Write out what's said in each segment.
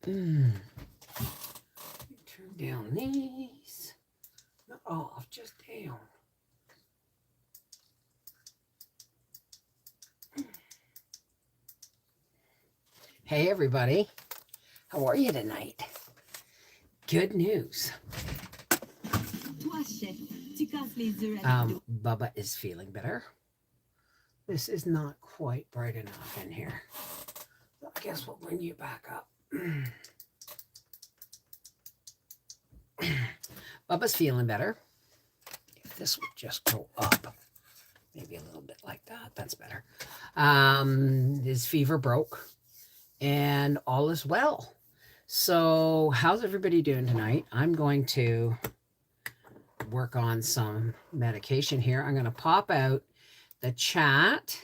Turn down these. Not off, just down. Hey everybody, how are you tonight? Good news. Bubba is feeling better. This is not quite bright enough in here. So I guess we'll bring you back up. Bubba's feeling better. If this would just go up, maybe a little bit like that, that's better. His fever broke and all is well. So how's everybody doing tonight? I'm going to work on some medication here. I'm going to pop out the chat.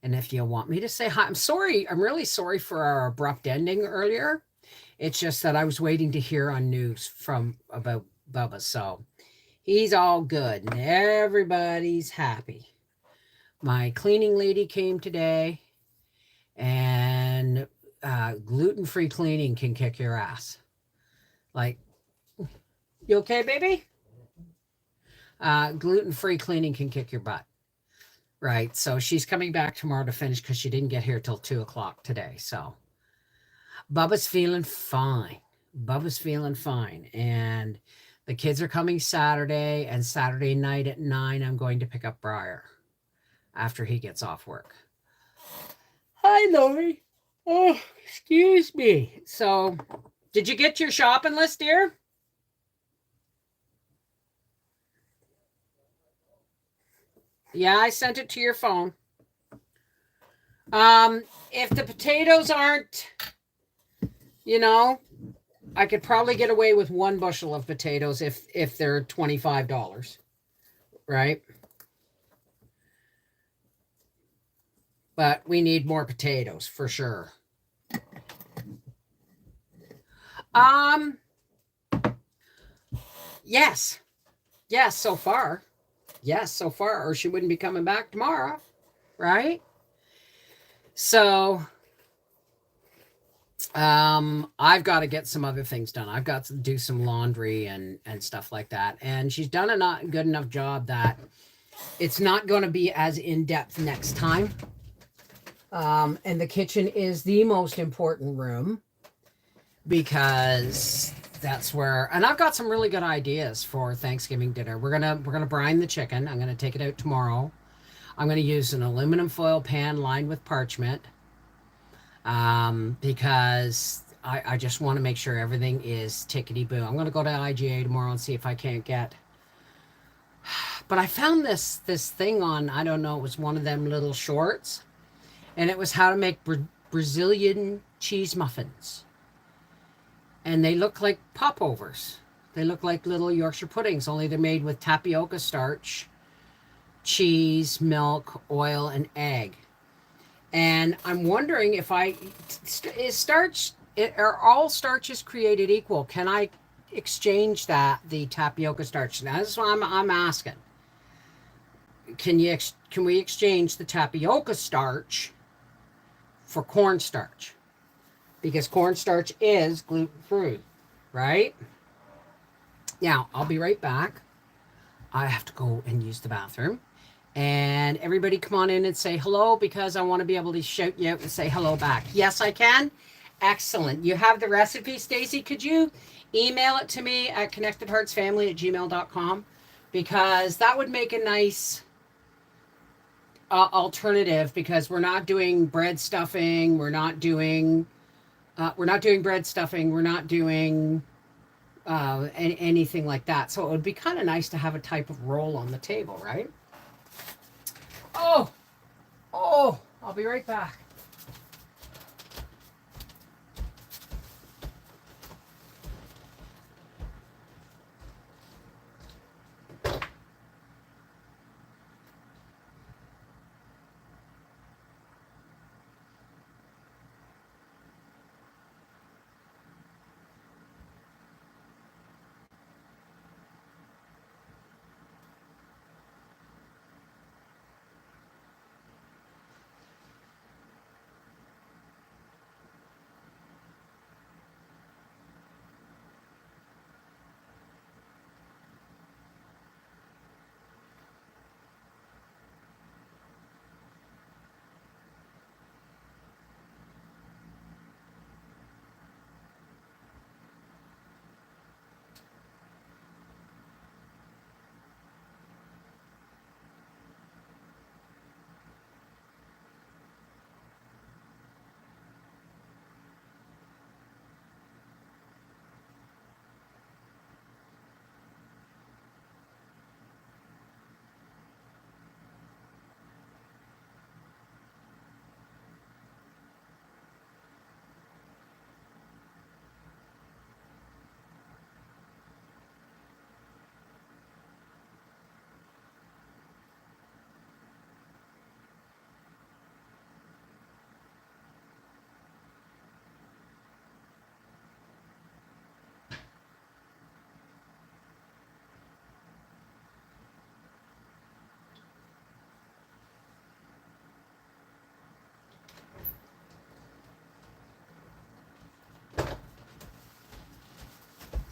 And if you want me to say hi, I'm sorry. I'm really sorry for our abrupt ending earlier. It's just that I was waiting to hear on news about Bubba. So he's all good and everybody's happy. My cleaning lady came today, and gluten-free cleaning can kick your ass. Like, you okay, baby? Gluten-free cleaning can kick your butt. Right. So she's coming back tomorrow to finish because she didn't get here till 2 o'clock today. So Bubba's feeling fine. Bubba's feeling fine. And the kids are coming Saturday, and Saturday night at 9, I'm going to pick up Briar after he gets off work. Hi, Lori. Oh, excuse me. So did you get your shopping list, dear? Yeah, I sent it to your phone. If the potatoes aren't, I could probably get away with 1 bushel of potatoes if they're $25, right? But we need more potatoes for sure. Yes. Yes, so far. Yes, so far, or she wouldn't be coming back tomorrow, right? So, I've got to get some other things done. I've got to do some laundry and stuff like that. And she's done a not good enough job that it's not going to be as in-depth next time. And the kitchen is the most important room because that's where, and I've got some really good ideas for Thanksgiving dinner. We're gonna brine the chicken. I'm gonna take it out tomorrow. I'm gonna use an aluminum foil pan lined with parchment, because I just want to make sure everything is tickety boo. I'm gonna go to IGA tomorrow and see if I can't get. But I found this thing on, I don't know, it was one of them little shorts, and it was how to make Brazilian cheese muffins. And they look like popovers. They look like little Yorkshire puddings, only they're made with tapioca starch, cheese, milk, oil, and egg. And I'm wondering if are all starches created equal? Can I exchange the tapioca starch? That's what I'm asking. Can we exchange the tapioca starch for cornstarch? Because cornstarch is gluten-free, right? Now, I'll be right back. I have to go and use the bathroom. And everybody come on in and say hello, because I want to be able to shout you out and say hello back. Yes, I can? Excellent. You have the recipe, Stacy. Could you email it to me at connectedheartsfamily@gmail.com? Because that would make a nice alternative, because we're not doing bread stuffing. We're not doing bread stuffing. We're not doing anything like that. So it would be kind of nice to have a type of roll on the table, right? Oh, I'll be right back.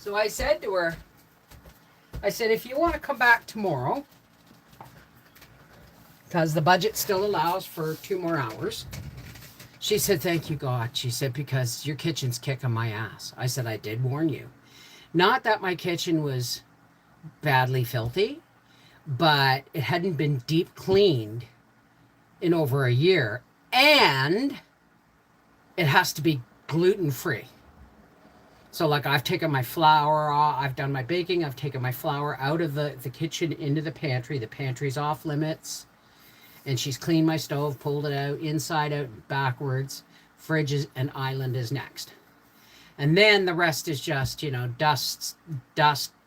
So I said to her, I said, if you want to come back tomorrow, because the budget still allows for 2 more hours. She said, thank you, God. She said, because your kitchen's kicking my ass. I said, I did warn you. Not that my kitchen was badly filthy, but it hadn't been deep cleaned in over a year. And it has to be gluten-free. So like I've taken my flour off, I've done my baking, I've taken my flour out of the kitchen into the pantry. The pantry's off limits. And she's cleaned my stove, pulled it out, inside out, backwards. Fridge and island is next. And then the rest is just, you know, dust,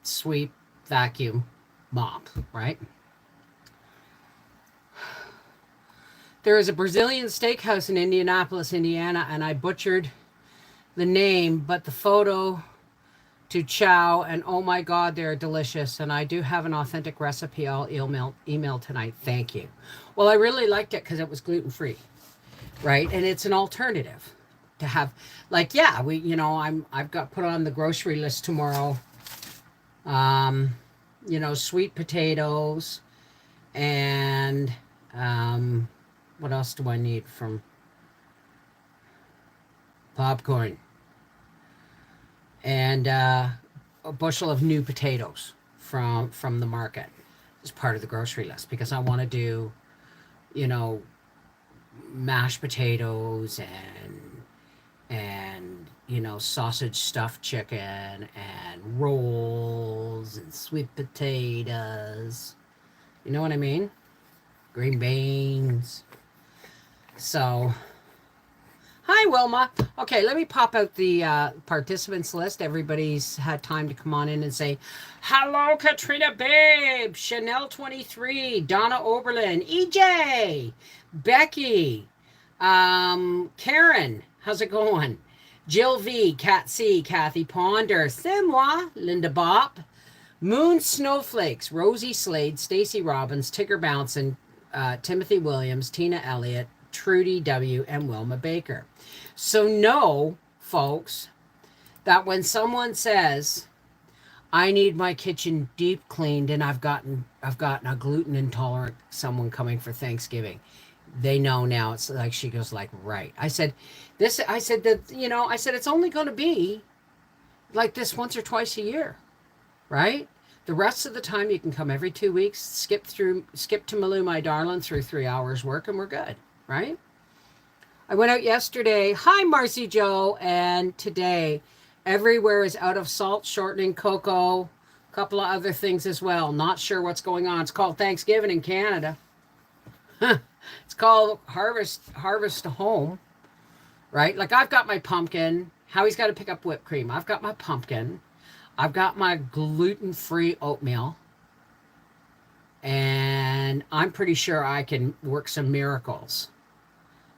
sweep, vacuum, mop, right? There is a Brazilian steakhouse in Indianapolis, Indiana, and I butchered the name, but the photo to chow, and oh my God, they're delicious. And I do have an authentic recipe I'll email tonight. Thank you. Well, I really liked it because it was gluten-free, right? And it's an alternative to have, like, yeah, I've got put on the grocery list tomorrow. You know, sweet potatoes and what else do I need from popcorn? And a bushel of new potatoes from the market as part of the grocery list, because I want to do, you know, mashed potatoes and you know, sausage stuffed chicken and rolls and sweet potatoes. You know what I mean? Green beans. So, hi, Wilma. Okay, let me pop out the participants list. Everybody's had time to come on in and say, hello, Katrina Babe, Chanel 23, Donna Oberlin, EJ, Becky, Karen, how's it going? Jill V, Kat C, Kathy Ponder, Simwa, Linda Bop, Moon Snowflakes, Rosie Slade, Stacy Robbins, Tigger Bouncin, Timothy Williams, Tina Elliott, Trudy W, and Wilma Baker. So know, folks, that when someone says, I need my kitchen deep cleaned and I've gotten a gluten intolerant someone coming for Thanksgiving, they know now. It's like, she goes like, right. I said it's only going to be like this once or twice a year, right? The rest of the time you can come every 2 weeks, skip to Malou, my darling, through 3 hours work, and we're good, right? I went out yesterday. Hi, Marcy Joe. And today, everywhere is out of salt shortening cocoa, a couple of other things as well. Not sure what's going on. It's called Thanksgiving in Canada. It's called Harvest Home, right? Like, I've got my pumpkin. Howie's got to pick up whipped cream. I've got my pumpkin. I've got my gluten-free oatmeal. And I'm pretty sure I can work some miracles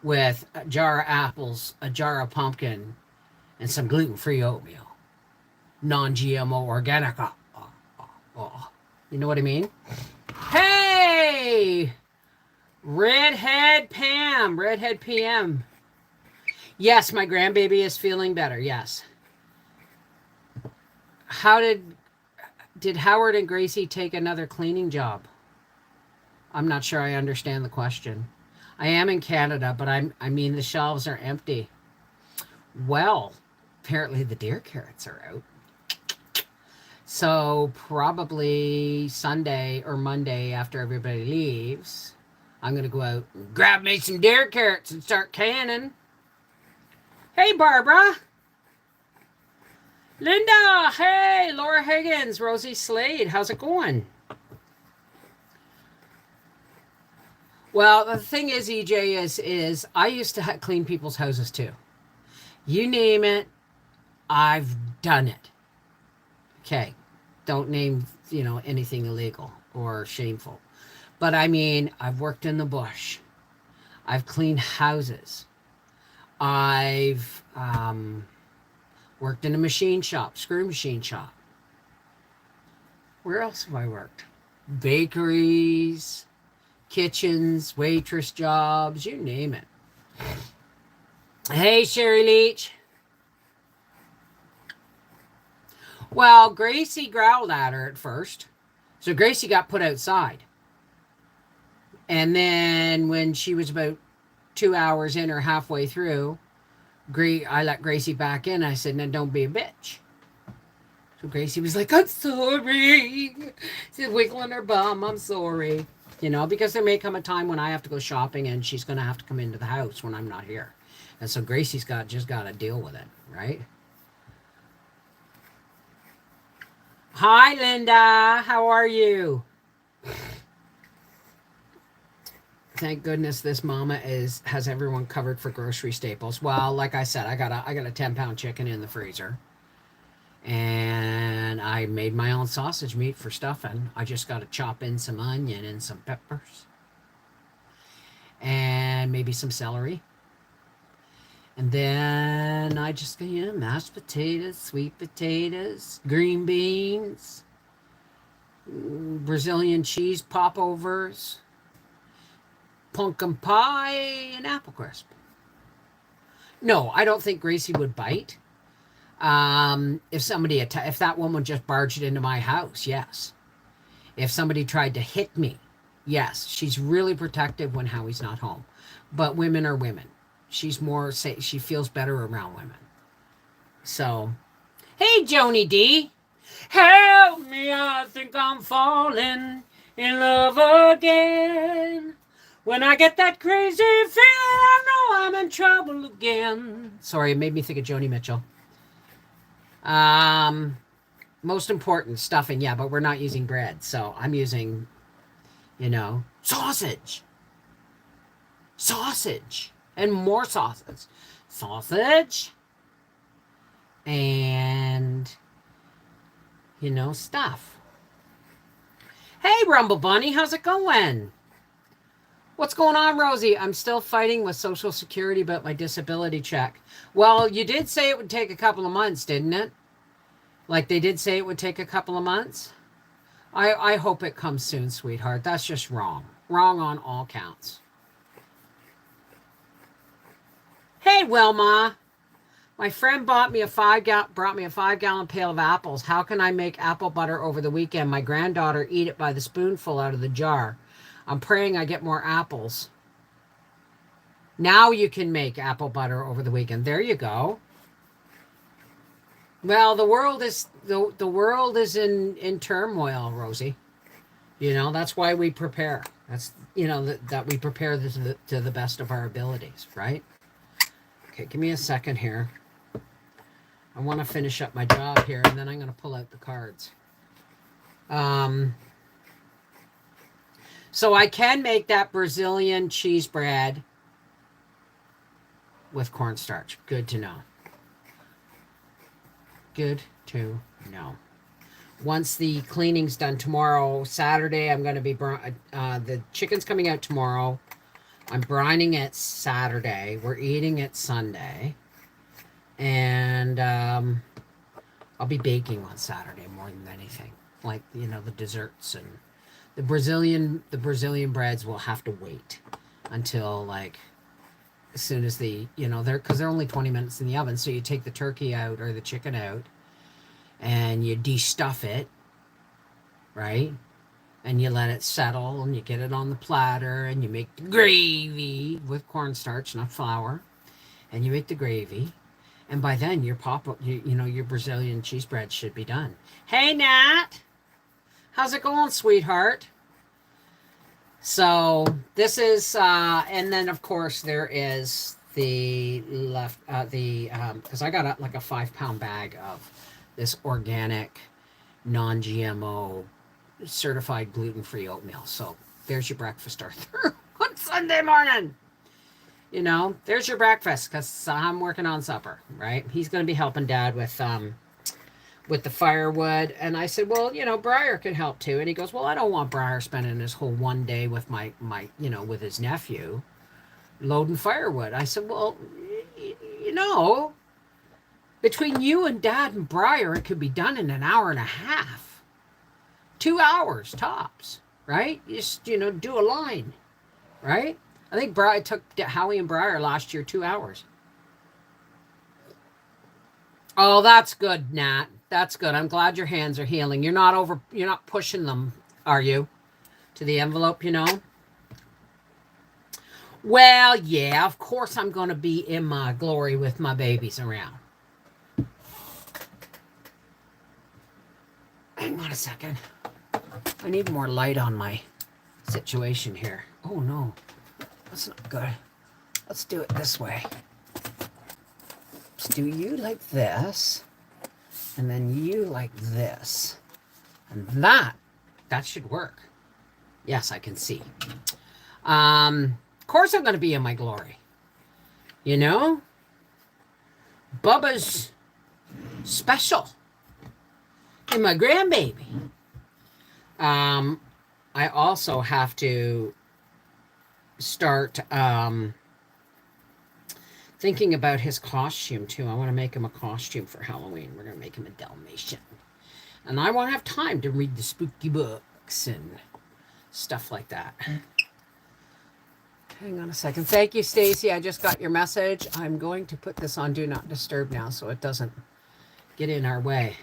with a jar of apples, a jar of pumpkin, and some gluten-free oatmeal. Non-GMO organic. You know what I mean? Hey! Redhead Pam. Redhead PM. Yes, my grandbaby is feeling better. Yes. How did Howard and Gracie take another cleaning job? I'm not sure I understand the question. I am in Canada, but I mean the shelves are empty. Well, apparently the deer carrots are out. So probably Sunday or Monday after everybody leaves, I'm going to go out and grab me some deer carrots and start canning. Hey, Barbara. Linda. Hey, Laura Higgins, Rosie Slade. How's it going? Well, the thing is, EJ, is I used to clean people's houses too. You name it, I've done it. Okay, don't name, anything illegal or shameful. But I mean, I've worked in the bush. I've cleaned houses. I've worked in a machine shop, screw machine shop. Where else have I worked? Bakeries, kitchens, waitress jobs, you name it. Hey, Sherry Leach. Well, Gracie growled at her at first. So Gracie got put outside. And then when she was about 2 hours in or halfway through, I let Gracie back in. I said, now don't be a bitch. So Gracie was like, I'm sorry. She's wiggling her bum. I'm sorry. You know, because there may come a time when I have to go shopping and she's going to have to come into the house when I'm not here. And so Gracie's just got to deal with it, right? Hi, Linda. How are you? Thank goodness this mama has everyone covered for grocery staples. Well, like I said, I got a 10-pound chicken in the freezer. And I made my own sausage meat for stuffing. I just got to chop in some onion and some peppers. And maybe some celery. And then I just got, mashed potatoes, sweet potatoes, green beans, Brazilian cheese popovers, pumpkin pie, and apple crisp. No, I don't think Gracie would bite. If that woman just barged into my house, yes. If somebody tried to hit me, yes. She's really protective when Howie's not home. But women are women. She's more, she feels better around women. So, hey, Joni D. Help me, I think I'm falling in love again. When I get that crazy feeling, I know I'm in trouble again. Sorry, it made me think of Joni Mitchell. Most important, stuffing, yeah, but we're not using bread. So I'm using, sausage. Sausage. And more sausage. Sausage. And, stuff. Hey, Rumble Bunny, how's it going? What's going on, Rosie? I'm still fighting with Social Security about my disability check. Well, you did say it would take a couple of months, didn't it? Like they did say it would take a couple of months? I hope it comes soon, sweetheart. That's just wrong. Wrong on all counts. Hey, Wilma. My friend brought me a 5-gallon pail of apples. How can I make apple butter over the weekend? My granddaughter eat it by the spoonful out of the jar. I'm praying I get more apples. Now you can make apple butter over the weekend. There you go. Well, the world is in turmoil, Rosie. That's why we prepare. That's that we prepare to the best of our abilities, right? Okay, give me a second here. I want to finish up my job here, and then I'm going to pull out the cards. So I can make that Brazilian cheese bread with cornstarch. Good to know. Good to know. Once the cleaning's done tomorrow, Saturday, I'm going to be... the chicken's coming out tomorrow. I'm brining it Saturday. We're eating it Sunday. And I'll be baking on Saturday more than anything. Like, the desserts and... The Brazilian breads will have to wait until as soon as because they're only 20 minutes in the oven. So you take the turkey out or the chicken out and you de-stuff it, right? And you let it settle and you get it on the platter and you make the gravy with cornstarch, not flour. And you make the gravy. And by then your Brazilian cheese bread should be done. Hey, Nat. How's it going, sweetheart? So this is, and then of course there is the because I got a 5-pound bag of this organic, non-GMO, certified gluten-free oatmeal. So there's your breakfast, Arthur, on Sunday morning. There's your breakfast because I'm working on supper, right? He's going to be helping Dad with the firewood. And I said, well, Briar can help too. And he goes, well, I don't want Briar spending his whole one day with my with his nephew loading firewood. I said, well, between you and Dad and Briar, it could be done in an hour and a half. 2 hours tops, right? Just, do a line, right? I think Briar took Howie and Briar last year 2 hours. Oh, that's good, Nat. That's good. I'm glad your hands are healing. You're not pushing them, are you? To the envelope, you know? Well, yeah, of course I'm going to be in my glory with my babies around. Hang on a second. I need more light on my situation here. Oh, no. That's not good. Let's do it this way. Let's do you like this. And then you like this. And that should work. Yes, I can see. Of course I'm going to be in my glory. You know? Bubba's special. And my grandbaby. I also have to start thinking about his costume too. I want to make him a costume for Halloween. We're going to make him a Dalmatian. And I want to have time to read the spooky books and stuff like that. Hang on a second. Thank you, Stacy. I just got your message. I'm going to put this on Do Not Disturb now so it doesn't get in our way.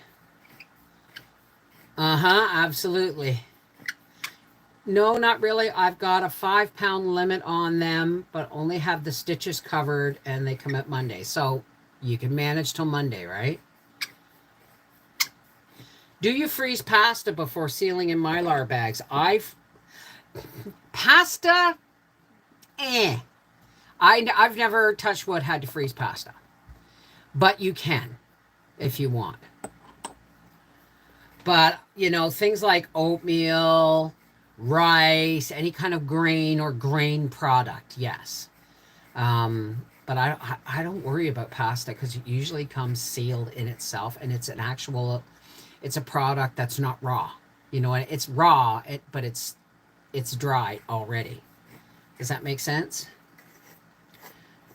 Absolutely. No, not really. I've got a 5-pound limit on them, but only have the stitches covered, and they come out Monday. So you can manage till Monday, right? Do you freeze pasta before sealing in Mylar bags? Pasta? I've never touched wood, had to freeze pasta. But you can, if you want. But, you know, things like oatmeal, rice, any kind of grain or grain product, yes. But I don't worry about pasta because it usually comes sealed in itself, and it's a product that's not raw. You know, it's raw, but it's dry already. Does that make sense?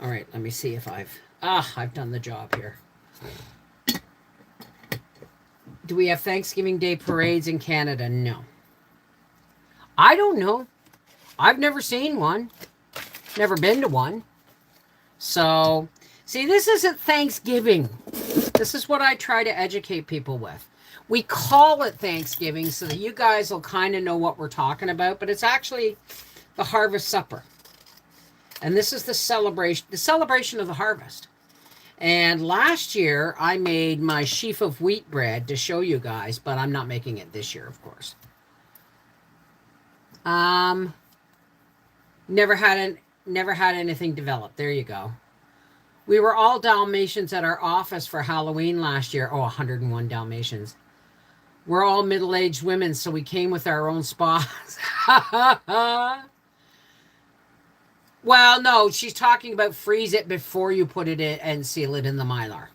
All right, let me see if I've done the job here. Do we have Thanksgiving Day parades in Canada? No. I don't know. I've never seen one. Never been to one. So, see, this isn't Thanksgiving. This is what I try to educate people with. We call it Thanksgiving so that you guys will kind of know what we're talking about, but it's actually the harvest supper. And this is the celebration of the harvest. And last year, I made my sheaf of wheat bread to show you guys, but I'm not making it this year, of course. Never had anything developed. There you go. We were all Dalmatians at our office for Halloween last year. Oh, 101 Dalmatians. We're all middle-aged women, so we came with our own spas. Well, no, she's talking about freeze it before you put it in and seal it in the Mylar.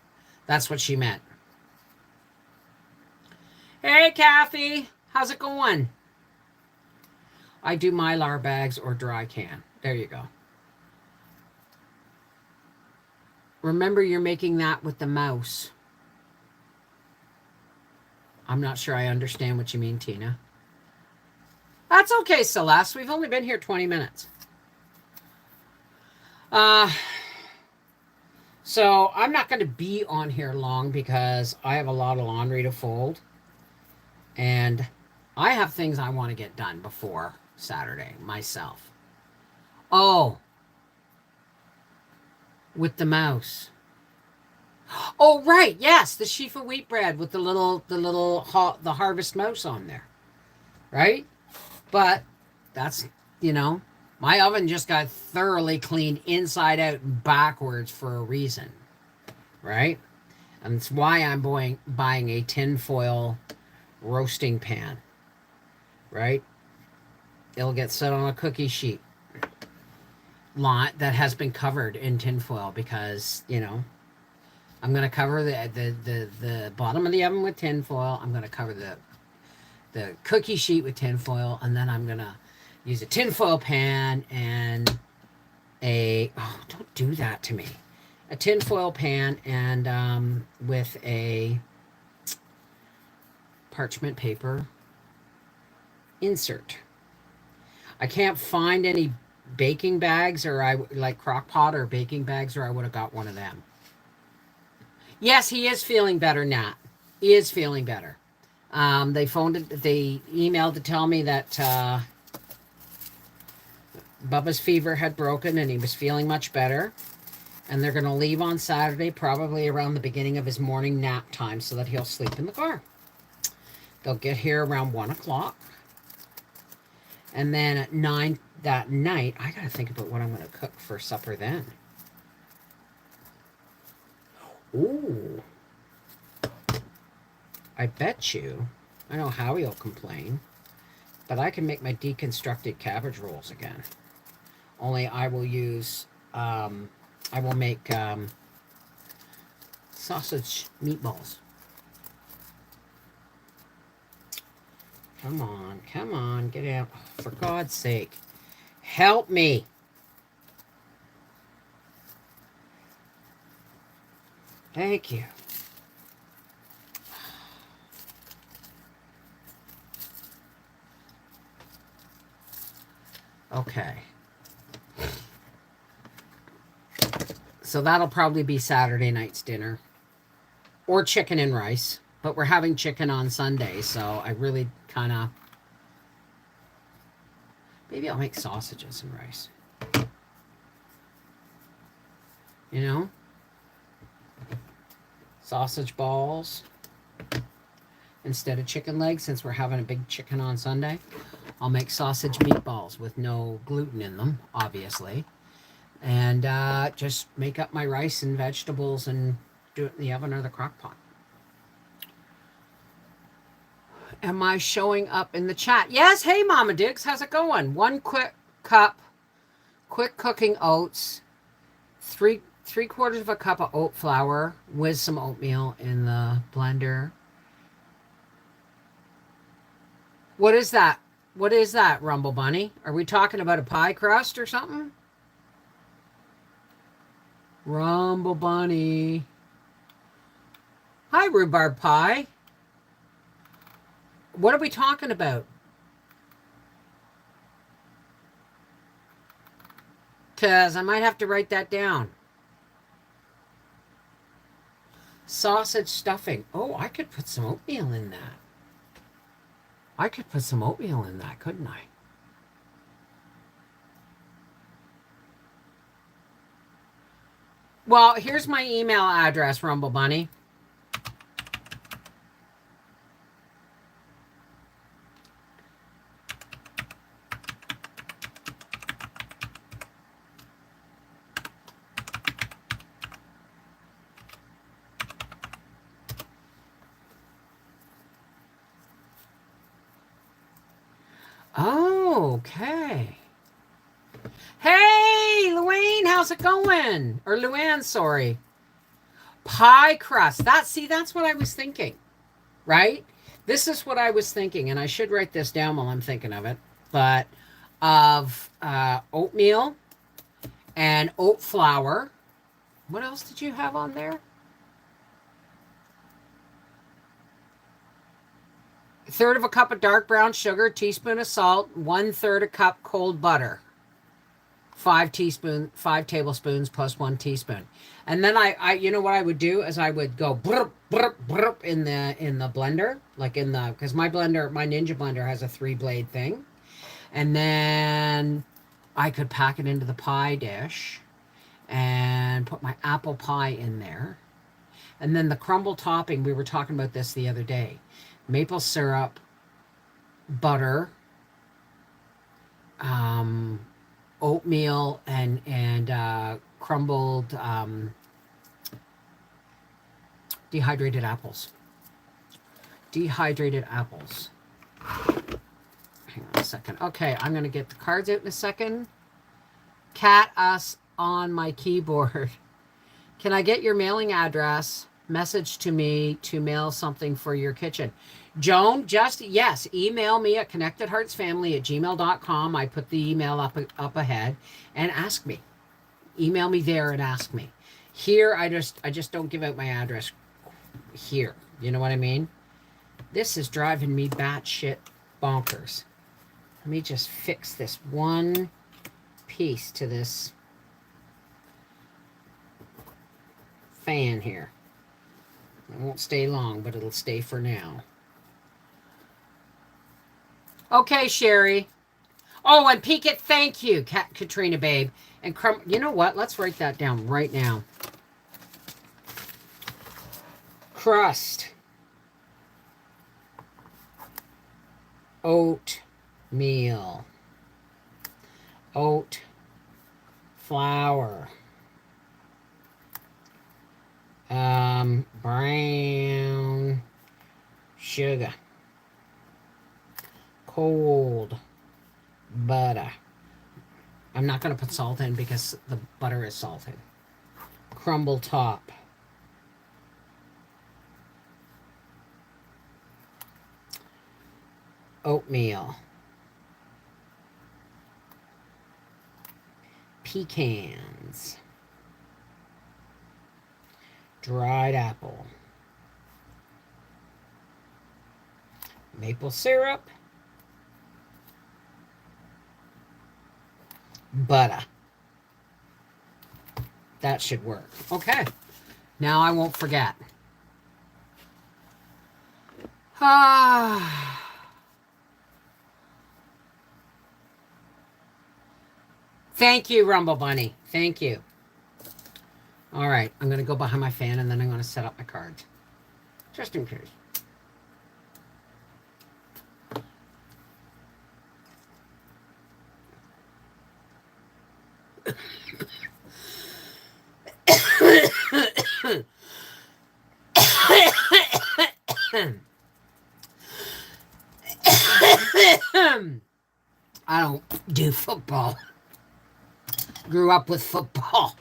That's what she meant. Hey, Kathy. How's it going? I do Mylar bags or dry can. There you go. Remember, you're making that with the mouse. I'm not sure I understand what you mean, Tina. That's okay, Celeste. We've only been here 20 minutes. So I'm not going to be on here long because I have a lot of laundry to fold. And I have things I want to get done before Saturday myself. Oh. With the mouse. Oh, right. Yes. The sheaf of wheat bread with the harvest mouse on there. Right? But that's, you know, my oven just got thoroughly cleaned inside out and backwards for a reason. Right? And it's why I'm buying a tinfoil roasting pan. Right? It'll get set on a cookie sheet that has been covered in tinfoil because, you know, I'm going to cover the bottom of the oven with tinfoil. I'm going to cover the cookie sheet with tinfoil, and then I'm going to use a tinfoil pan and don't do that to me. A tinfoil pan and with a parchment paper insert. I can't find any baking bags like crock pot or baking bags, or I would have got one of them. Yes, he is feeling better, Nat. He is feeling better. They emailed to tell me that Bubba's fever had broken and he was feeling much better. And they're going to leave on Saturday, probably around the beginning of his morning nap time, so that he'll sleep in the car. They'll get here around 1 o'clock. And then at 9 that night, I got to think about what I'm going to cook for supper then. Ooh. I bet you, I know Howie will complain, but I can make my deconstructed cabbage rolls again. Only I will use, I will make sausage meatballs. Come on, get out. Oh, for God's sake. Help me. Thank you. Okay. So that'll probably be Saturday night's dinner. Or chicken and rice. But we're having chicken on Sunday, so I really kind of... Maybe I'll make sausages and rice. You know? Sausage balls. Instead of chicken legs, since we're having a big chicken on Sunday. I'll make sausage meatballs with no gluten in them, obviously. And just make up my rice and vegetables and do it in the oven or the crock pot. Am I showing up in the chat? Yes. Hey, Mama Diggs. How's it going? 1 quick cup, quick cooking oats, 3/4 of a cup of oat flour with some oatmeal in the blender. What is that? What is that, Rumble Bunny? Are we talking about a pie crust or something? Rumble Bunny. Hi, rhubarb pie. What are we talking about? Because I might have to write that down. Sausage stuffing. Oh, I could put some oatmeal in that. I could put some oatmeal in that, couldn't I? Well, here's my email address, Rumble Bunny. Oh, okay. Hey, Luann, how's it going? Or Luann, sorry. Pie crust. That's what I was thinking, right? This is what I was thinking, and I should write this down while I'm thinking of it. But of oatmeal and oat flour. What else did you have on there? 1/3 of a cup of dark brown sugar, teaspoon of salt, 1/3 a cup cold butter. 5 tablespoons plus 1 teaspoon. And then I you know what I would do is I would go burp, burp, burp in the blender, like because my Ninja blender has a 3-blade thing. And then I could pack it into the pie dish and put my apple pie in there. And then the crumble topping, we were talking about this the other day. Maple syrup, butter, oatmeal, and crumbled dehydrated apples. Dehydrated apples. Hang on a second. Okay, I'm going to get the cards out in a second. Cat us on my keyboard. Can I get your mailing address? Message to me to mail something for your kitchen. Joan, yes, email me at connectedheartsfamily@gmail.com. I put the email up ahead, and ask me. Email me there and ask me. Here, I just don't give out my address here. You know what I mean? This is driving me batshit bonkers. Let me just fix this one piece to this fan here. It won't stay long, but it'll stay for now. Okay, Sherry. Oh, and peek it. Thank you, Katrina, babe. And you know what? Let's write that down right now. Crust. Oatmeal. Oat flour. Brown sugar. Cold butter. I'm not going to put salt in because the butter is salted. Crumble top. Oatmeal. Pecans. Dried apple. Maple syrup. Butter. That should work. Okay. Now I won't forget. Thank you, Rumble Bunny. Thank you. All right. I'm going to go behind my fan and then I'm going to set up my cards. Just in case. I don't do football. Grew up with football.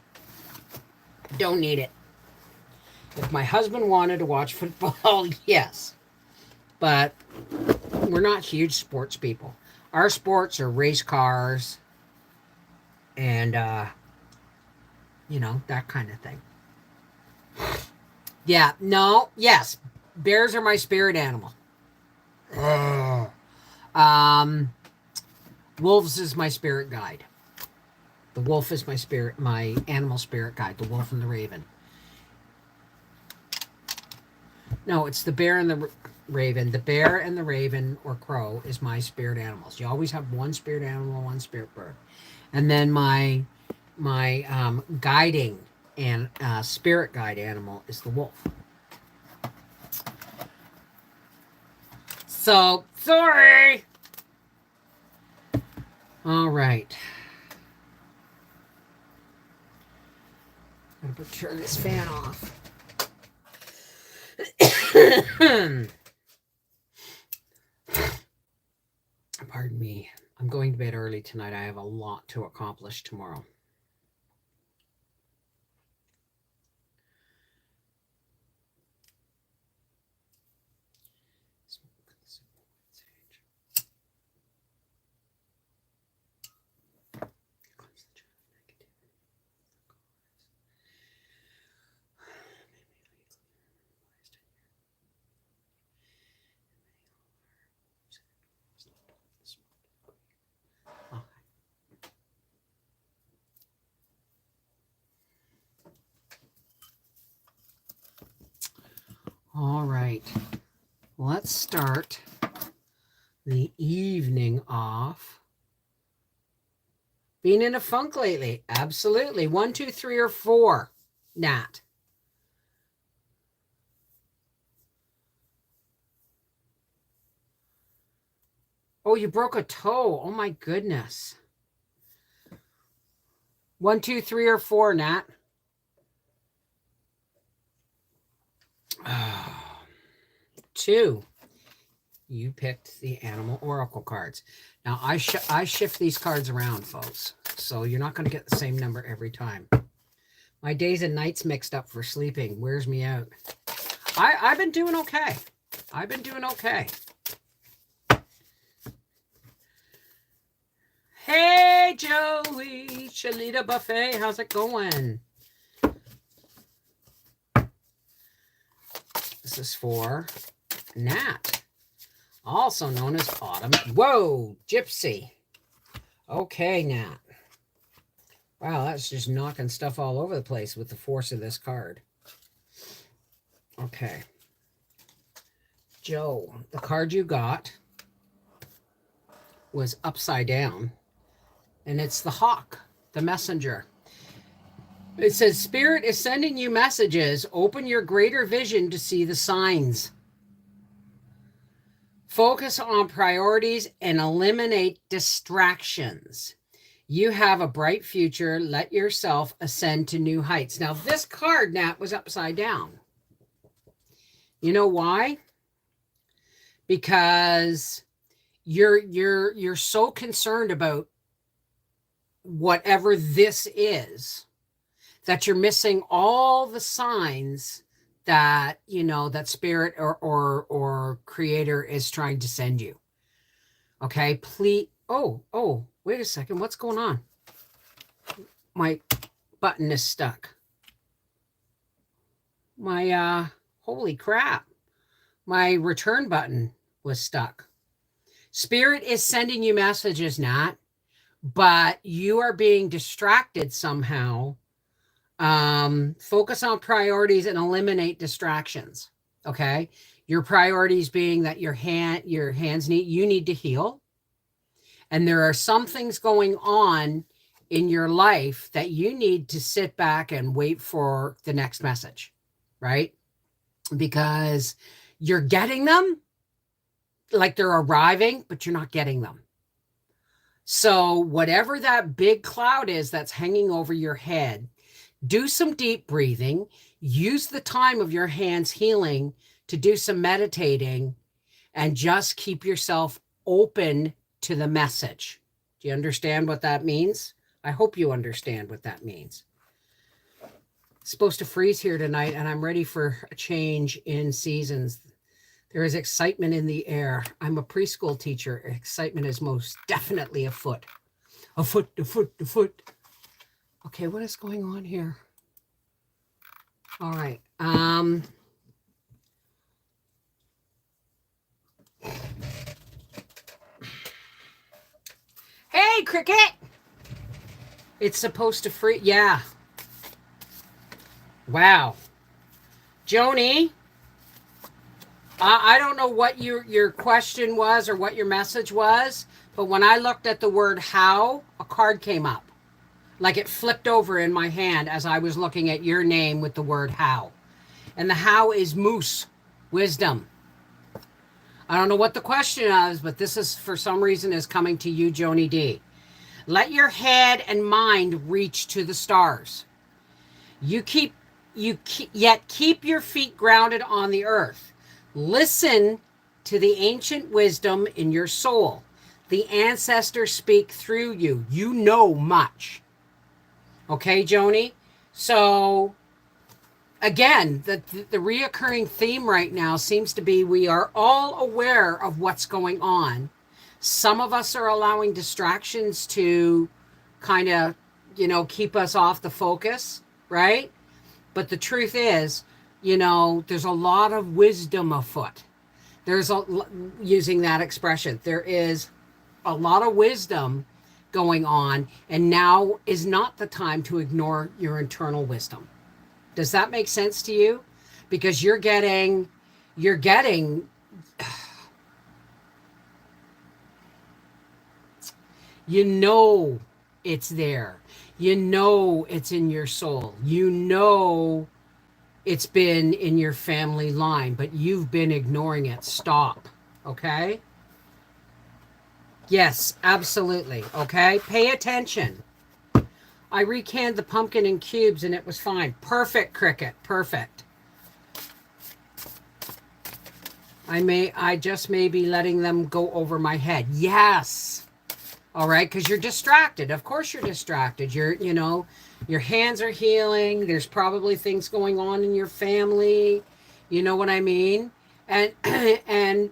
Don't need it. If my husband wanted to watch football, yes. But we're not huge sports people. Our sports are race cars and, you know, that kind of thing. Yeah, no, yes. Bears are my spirit animal. Wolves is my spirit guide. The wolf is my animal spirit guide. The wolf and the raven. No, it's the bear and the raven. The bear and the raven or crow is my spirit animals. You always have one spirit animal, one spirit bird. And then my guiding and spirit guide animal is the wolf. So, sorry. All right. I'm going to turn this fan off. Pardon me. I'm going to bed early tonight. I have a lot to accomplish tomorrow. All right, let's start the evening off. Been in a funk lately? Absolutely. 1, 2, 3, or 4, Nat. Oh, you broke a toe. Oh my goodness. 1, 2, 3, or 4, Nat. 2. You picked the animal oracle cards. Now, I shift these cards around, folks. So you're not going to get the same number every time. My days and nights mixed up for sleeping wears me out. I've been doing okay. I've been doing okay. Hey, Joey. Shalita Buffet. How's it going? This is for Nat, also known as Autumn. Whoa, Gypsy. Okay, Nat. Wow, that's just knocking stuff all over the place with the force of this card. Okay. Joe, the card you got was upside down, and it's the hawk, the messenger. It says, Spirit is sending you messages. Open your greater vision to see the signs. Focus on priorities and eliminate distractions. You have a bright future. Let yourself ascend to new heights. Now, this card, Nat, was upside down. You know why? Because you're so concerned about whatever this is that you're missing all the signs that, you know, that spirit or creator is trying to send you. Okay, please. Oh, wait a second. What's going on? My button is stuck. My, holy crap. My return button was stuck. Spirit is sending you messages, Nat, but you are being distracted somehow. Focus on priorities and eliminate distractions. Okay. Your priorities being that your hands need to heal. And there are some things going on in your life that you need to sit back and wait for the next message, right? Because you're getting them like they're arriving, but you're not getting them. So whatever that big cloud is that's hanging over your head, do some deep breathing, use the time of your hands healing to do some meditating, and just keep yourself open to the message. Do you understand what that means? I hope you understand what that means. It's supposed to freeze here tonight, and I'm ready for a change in seasons. There is excitement in the air. I'm a preschool teacher. Excitement is most definitely afoot. Afoot. Okay, what is going on here? All right. Hey, Cricket! It's supposed to freeze. Yeah. Wow. Joni, I don't know what your question was or what your message was, but when I looked at the word how, a card came up. Like it flipped over in my hand as I was looking at your name with the word how. And the how is moose, wisdom. I don't know what the question is, but this is, for some reason, is coming to you, Joni D. Let your head and mind reach to the stars. Keep your feet grounded on the earth. Listen to the ancient wisdom in your soul. The ancestors speak through you. You know much. Okay, Joni? So, again, the reoccurring theme right now seems to be we are all aware of what's going on. Some of us are allowing distractions to kind of, keep us off the focus, right? But the truth is, there's a lot of wisdom afoot. Using that expression, there is a lot of wisdom going on, and now is not the time to ignore your internal wisdom. Does that make sense to you? Because you're getting it's there. It's in your soul. It's been in your family line, but you've been ignoring it. Stop. Okay? Yes, absolutely. Okay? Pay attention. I recanned the pumpkin in cubes and it was fine. Perfect, Cricket. Perfect. I just may be letting them go over my head. Yes. All right, because you're distracted. Of course you're distracted. Your hands are healing. There's probably things going on in your family. You know what I mean? And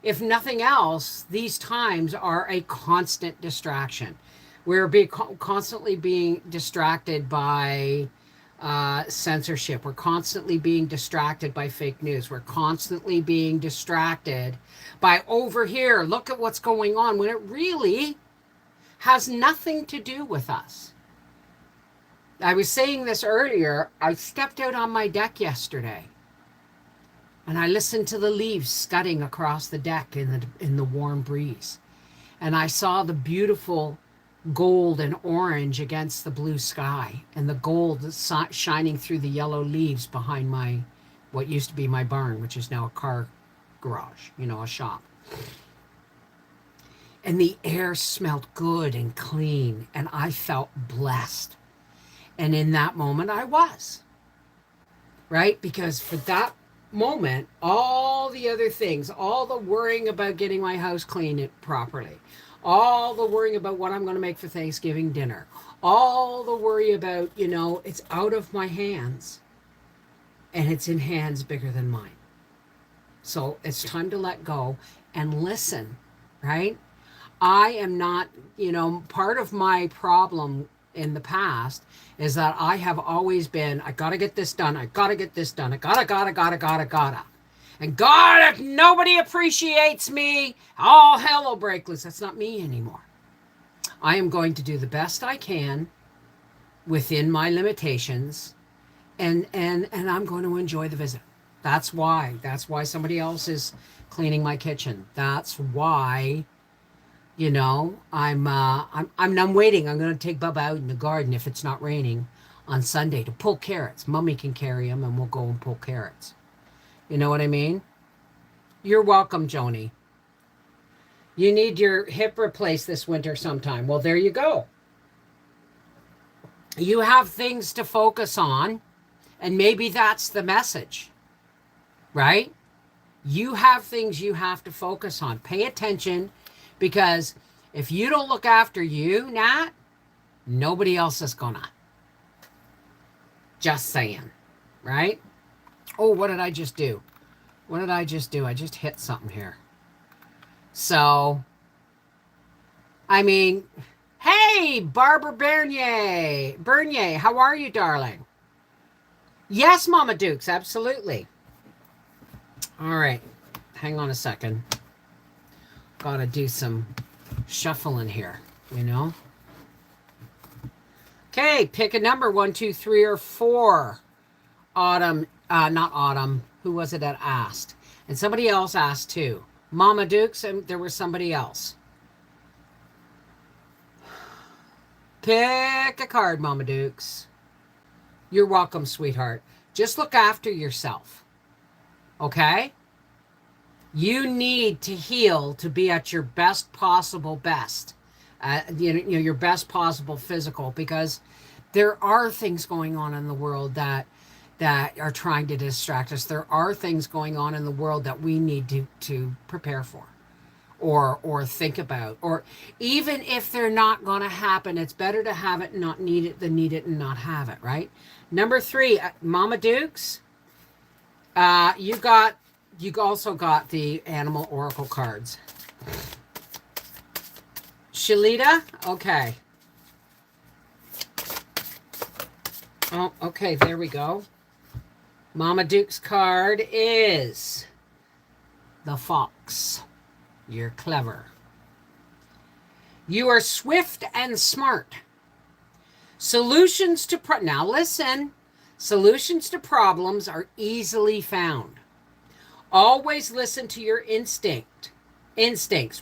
if nothing else, these times are a constant distraction. We're constantly being distracted by censorship. We're constantly being distracted by fake news. We're constantly being distracted by over here. Look at what's going on when it really has nothing to do with us. I was saying this earlier. I stepped out on my deck yesterday. And I listened to the leaves scudding across the deck in the warm breeze. And I saw the beautiful gold and orange against the blue sky, and the gold shining through the yellow leaves behind what used to be my barn, which is now a car garage, a shop. And the air smelled good and clean, and I felt blessed. And in that moment, I was. Right? Because for that moment, all the other things, all the worrying about getting my house cleaned properly, all the worrying about what I'm going to make for Thanksgiving dinner, all the worry about, it's out of my hands, and it's in hands bigger than mine. So it's time to let go and listen, right? I am not, part of my problem in the past is that I have always been, I got to get this done. I got to get this done. I gotta. And God, if nobody appreciates me, all hell will break loose. That's not me anymore. I am going to do the best I can within my limitations, and I'm going to enjoy the visit. That's why somebody else is cleaning my kitchen. That's why, I'm waiting. I'm going to take Bubba out in the garden if it's not raining on Sunday to pull carrots. Mommy can carry them, and we'll go and pull carrots. You know what I mean? You're welcome, Joni. You need your hip replaced this winter sometime. Well, there you go. You have things to focus on, and maybe that's the message, right? You have things you have to focus on. Pay attention, because if you don't look after you, Nat, nobody else is gonna. Just saying, right? Oh, what did I just do? I just hit something here. So, hey, Barbara Bernier, how are you, darling? Yes, Mama Dukes, absolutely. All right, hang on a second. Gotta do some shuffling here, Okay, pick a number, 1, 2, 3, or 4. Autumn, not Autumn. Who was it that asked? And somebody else asked too. Mama Dukes, and there was somebody else. Pick a card, Mama Dukes. You're welcome, sweetheart. Just look after yourself. Okay? You need to heal to be at your best possible best. Your best possible physical, because there are things going on in the world that are trying to distract us. There are things going on in the world that we need to prepare for, or think about, or even if they're not going to happen, it's better to have it and not need it than need it and not have it, right? Number 3, Mama Dukes, you also got the animal oracle cards. Shalita, okay. Oh, okay, there we go. Mama Duke's card is the fox. You're clever. You are swift and smart. Solutions to now listen. Solutions to problems are easily found. Always listen to your instincts.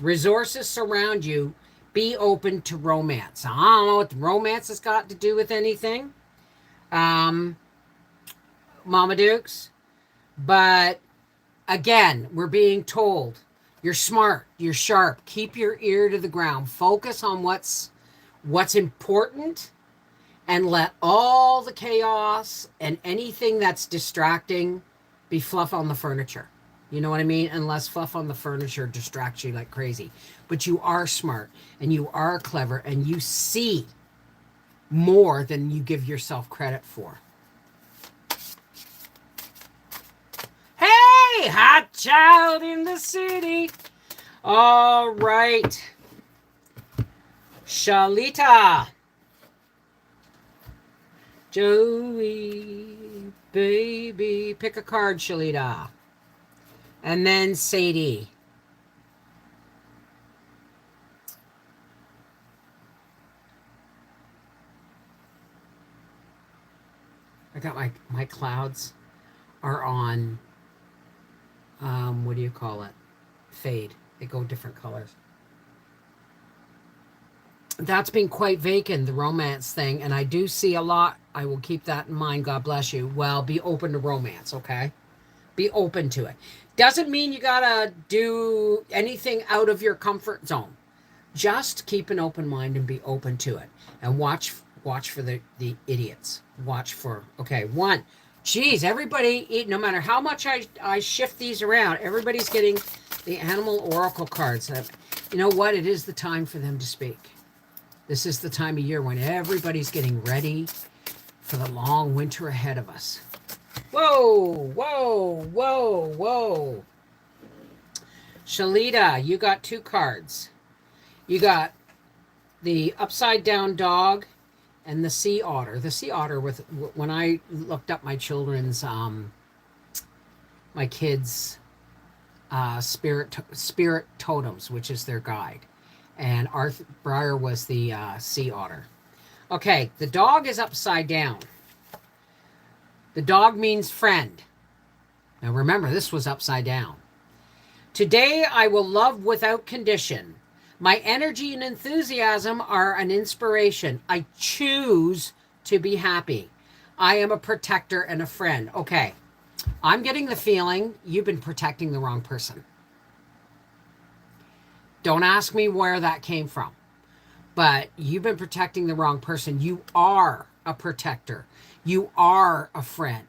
Resources surround you. Be open to romance. I don't know what romance has got to do with anything. Mama Dukes, but again, we're being told you're smart, you're sharp, keep your ear to the ground, focus on what's important, and let all the chaos and anything that's distracting be fluff on the furniture. You know what I mean? Unless fluff on the furniture distracts you like crazy. But you are smart, and you are clever, and you see more than you give yourself credit for. Hey, hot child in the city. All right. Shalita. Joey, baby. Pick a card, Shalita. And then Sadie. I got my clouds are on do you call it? Fade. They go different colors. That's been quite vacant, the romance thing, and I do see a lot. I will keep that in mind. God bless you. Well, be open to romance, okay? Be open to it. Doesn't mean you gotta do anything out of your comfort zone. Just keep an open mind and be open to it. And watch for the idiots. Watch for, okay, one. Geez, everybody, no matter how much I shift these around, everybody's getting the animal oracle cards. You know what? It is the time for them to speak. This is the time of year when everybody's getting ready for the long winter ahead of us. Whoa, whoa, whoa, whoa. Shalita, you got 2 cards. You got the upside down dog and the sea otter. The sea otter, when I looked up my children's, my kids' spirit totems, which is their guide. And Arthur Breyer was the sea otter. Okay, the dog is upside down. The dog means friend. Now remember, this was upside down. Today I will love without condition. My energy and enthusiasm are an inspiration. I choose to be happy. I am a protector and a friend. Okay, I'm getting the feeling you've been protecting the wrong person. Don't ask me where that came from, but you've been protecting the wrong person. You are a protector. You are a friend,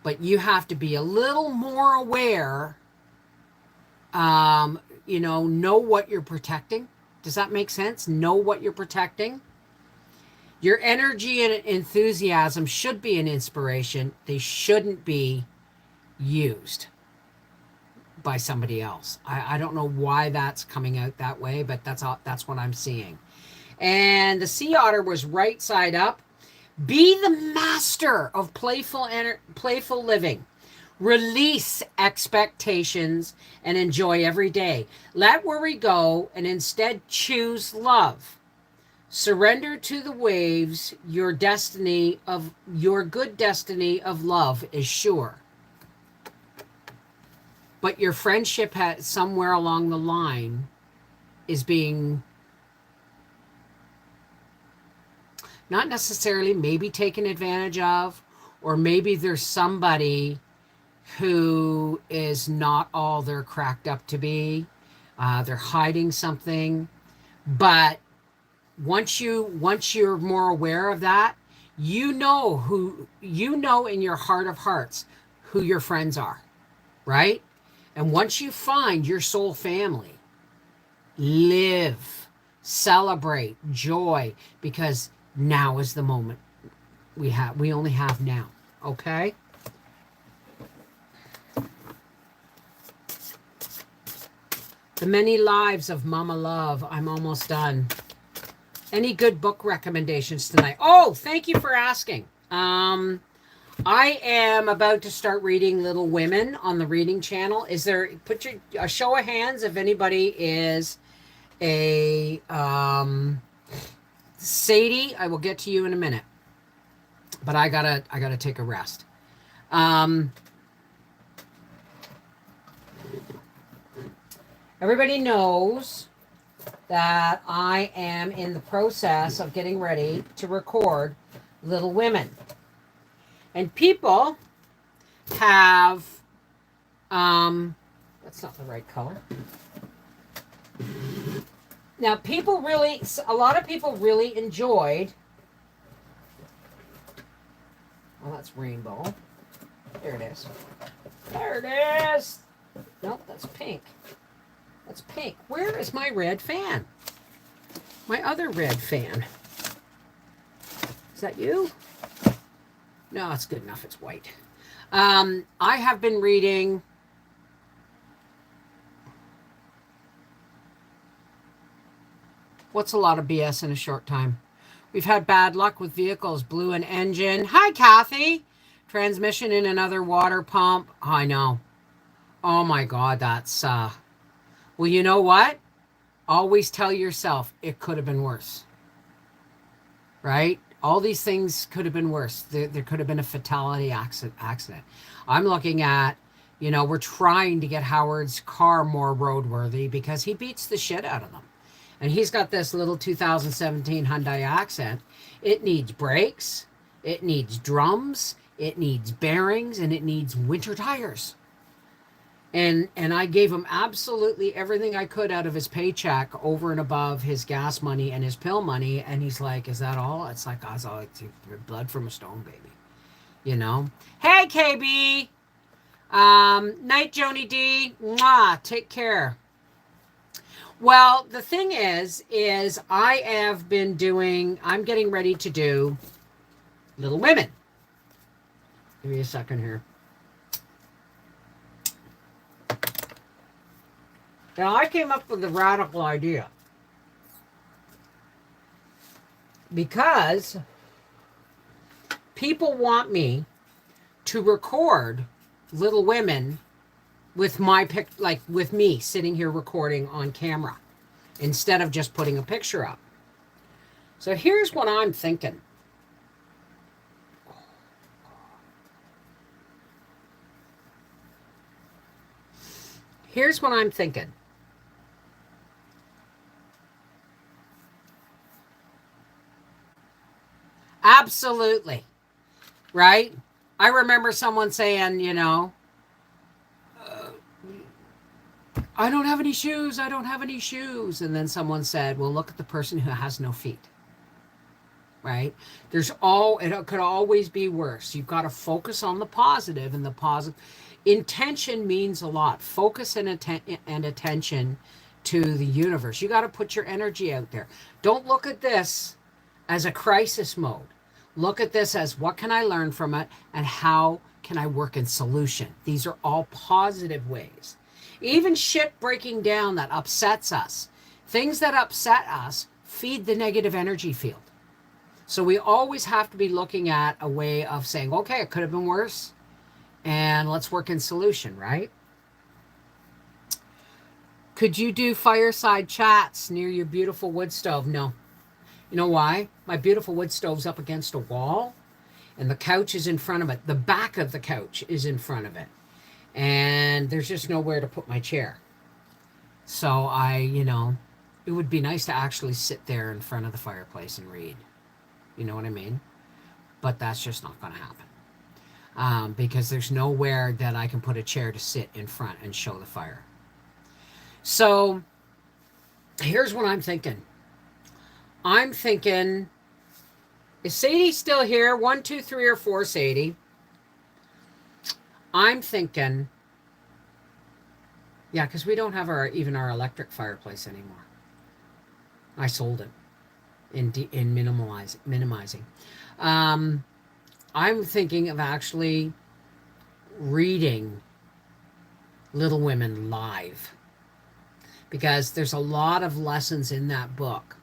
but you have to be a little more aware. Know what you're protecting. Does that make sense? Know what you're protecting. Your energy and enthusiasm should be an inspiration. They shouldn't be used by somebody else. I don't know why that's coming out that way, but that's what I'm seeing. And the sea otter was right side up. Be the master of playful living. Release expectations and enjoy every day. Let worry go and instead choose love. Surrender to the waves. Your good destiny of love is sure. But your friendship somewhere along the line is being not necessarily maybe taken advantage of, or maybe there's somebody who is not all they're cracked up to be. They're hiding something. But once you're more aware of that, you know in your heart of hearts who your friends are, right? And once you find your soul family, live, celebrate, joy, because now is the moment we only have now, okay? The Many Lives of Mama Love. I'm almost done. Any good book recommendations tonight? Oh, thank you for asking. I am about to start reading Little Women on the reading channel. Put a show of hands if anybody is a Sadie. I will get to you in a minute, but I gotta take a rest. Everybody knows that I am in the process of getting ready to record Little Women. And people have, that's not the right color. Now, a lot of people really enjoyed, well, that's rainbow. There it is. There it is. Nope, that's pink. That's pink. Where is my red fan? My other red fan. Is that you? No, it's good enough. It's white. I have been reading What's a Lot of BS in a Short Time? We've had bad luck with vehicles. Blew an engine. Hi, Kathy. Transmission in another water pump. I know. Oh, my God. That's... Well, you know what? Always tell yourself it could have been worse. Right? All these things could have been worse. There could have been a fatality accident. I'm looking at You know, we're trying to get Howard's car more roadworthy because he beats the shit out of them. And he's got this little 2017 Hyundai Accent. It needs brakes, it needs drums, it needs bearings, and it needs winter tires. And I gave him absolutely everything I could out of his paycheck over and above his gas money and his pill money. And he's like, is that all? It's like, I was like, blood from a stone, baby. You know? Hey, KB! Night, Joni D. Mwah, take care. Well, the thing is I have been I'm getting ready to do Little Women. Give me a second here. Now, I came up with a radical idea. Because people want me to record Little Women with with me sitting here recording on camera instead of just putting a picture up. So here's what I'm thinking. Here's what I'm thinking. Absolutely. Right? I remember someone saying, you know, I don't have any shoes. I don't have any shoes. And then someone said, well, look at the person who has no feet. Right? It could always be worse. You've got to focus on the positive, and the positive intention means a lot. Focus and attention to the universe. You got to put your energy out there. Don't look at this as a crisis mode. Look at this as, what can I learn from it, and how can I work in solution? These are all positive ways. Even shit breaking down that upsets us, things that upset us feed the negative energy field. So we always have to be looking at a way of saying, okay, it could have been worse, and let's work in solution, right? Could you do fireside chats near your beautiful wood stove? No. You know why? My beautiful wood stove's up against a wall, and the couch is in front of it. The back of the couch is in front of it. And there's just nowhere to put my chair. So it would be nice to actually sit there in front of the fireplace and read. You know what I mean? But that's just not going to happen. Because there's nowhere that I can put a chair to sit in front and show the fire. So here's what I'm thinking. I'm thinking, is Sadie still here? 1, 2, 3, or 4, Sadie. I'm thinking, yeah, because we don't have even our electric fireplace anymore. I sold it in minimizing. I'm thinking of actually reading Little Women live, because there's a lot of lessons in that book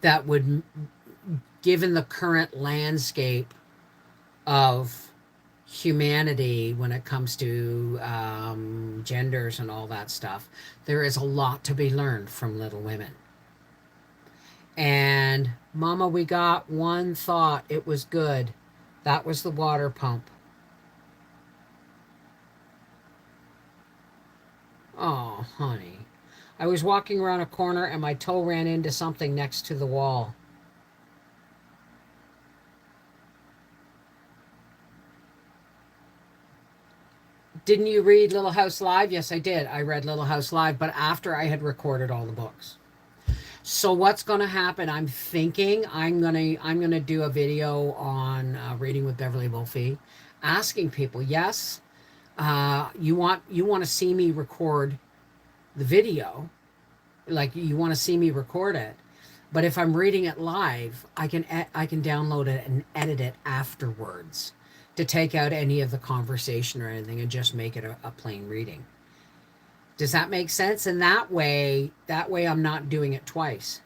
that would, given the current landscape of humanity when it comes to genders and all that stuff, there is a lot to be learned from Little Women. And Mama, we got one thought. It was good. That was the water pump. Oh, honey. I was walking around a corner and my toe ran into something next to the wall. Didn't you read Little House Live? Yes, I did. I read Little House Live, but after I had recorded all the books. So what's going to happen? I'm thinking I'm gonna do a video on Reading with Beverly Wolfe, asking people, yes, you want to see me record the video, like you want to see me record it, but if I'm reading it live, I can download it and edit it afterwards to take out any of the conversation or anything and just make it a plain reading. Does that make sense? And that way I'm not doing it twice.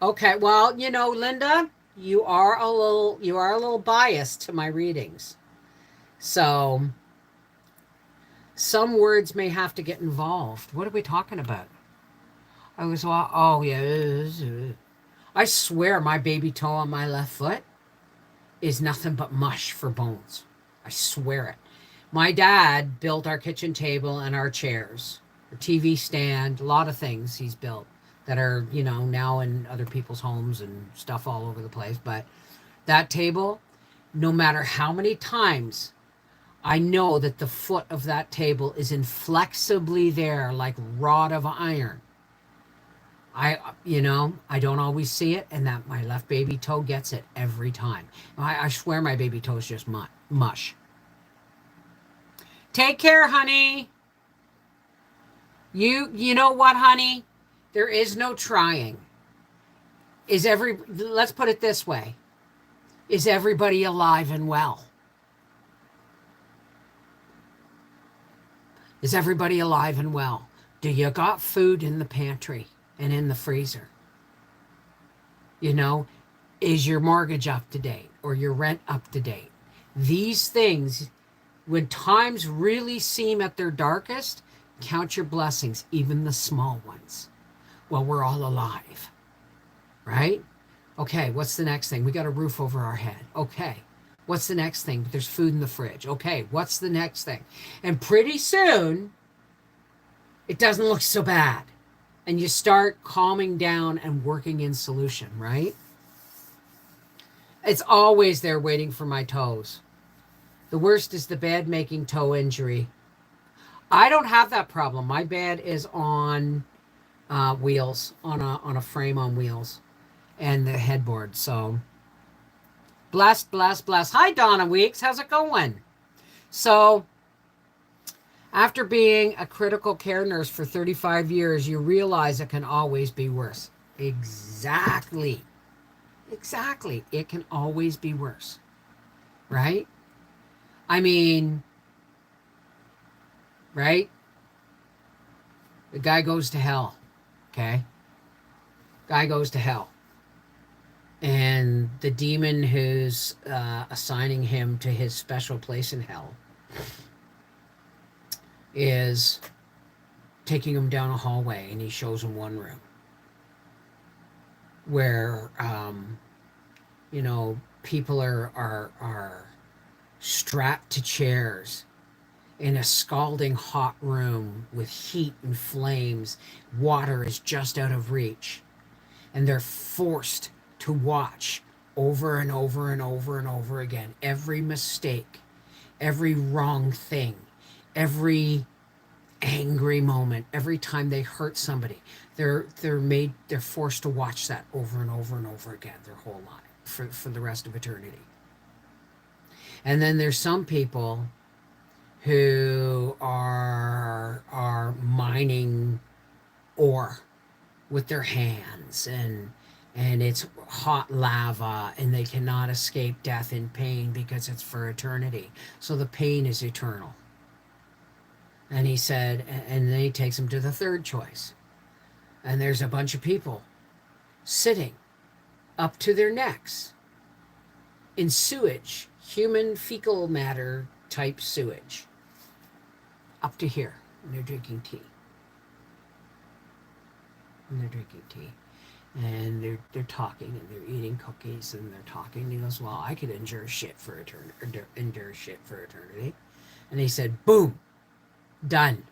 Okay, well, Linda, you are a little biased to my readings. So some words may have to get involved. What are we talking about? Oh yeah. I swear my baby toe on my left foot is nothing but mush for bones. I swear it. My dad built our kitchen table and our chairs, our TV stand, a lot of things he's built that are, you know, now in other people's homes and stuff all over the place. But that table, no matter how many times I know that the foot of that table is inflexibly there like rod of iron. I don't always see it, and that my left baby toe gets it every time. I swear my baby toe is just mush. Take care, honey. You know what, honey? There is no trying. Let's put it this way. Is everybody alive and well? Is everybody alive and well? Do you got food in the pantry and in the freezer? You know, is your mortgage up to date or your rent up to date? These things, when times really seem at their darkest, count your blessings, even the small ones. Well, we're all alive, right? Okay, what's the next thing? We got a roof over our head. Okay, what's the next thing? There's food in the fridge. Okay, what's the next thing? And pretty soon, it doesn't look so bad. And you start calming down and working in solution, right? It's always there waiting for my toes. The worst is the bed making toe injury. I don't have that problem. My bed is on wheels, on a frame on wheels, and the headboard. So blessed. Hi, Donna Weeks. How's it going? So after being a critical care nurse for 35 years, you realize it can always be worse. Exactly. It can always be worse. Right? I mean, right? The guy goes to hell. Okay? Guy goes to hell. And the demon who's assigning him to his special place in hell is taking him down a hallway, and he shows him one room where people are strapped to chairs in a scalding hot room with heat and flames. Water is just out of reach, and they're forced to watch over and over and over and over again every mistake, every wrong thing, every angry moment, every time they hurt somebody. They're forced to watch that over and over and over again their whole life for the rest of eternity. And then there's some people who are mining ore with their hands, and it's hot lava, and they cannot escape death and pain because it's for eternity. So the pain is eternal. And he said, and then he takes him to the third choice. And there's a bunch of people sitting up to their necks in sewage, human fecal matter type sewage, up to here, and they're drinking tea. And they're talking, and they're eating cookies, and they're talking. And he goes, well, I could endure shit for eternity. And he said, boom, done.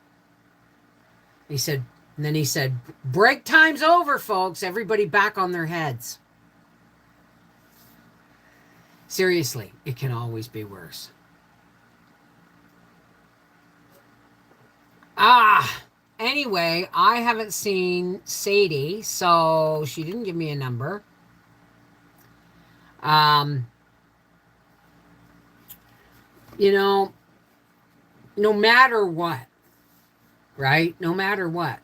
And then he said, break time's over, folks. Everybody back on their heads. Seriously, it can always be worse. Anyway, I haven't seen Sadie, so she didn't give me a number. No matter what, right? No matter what.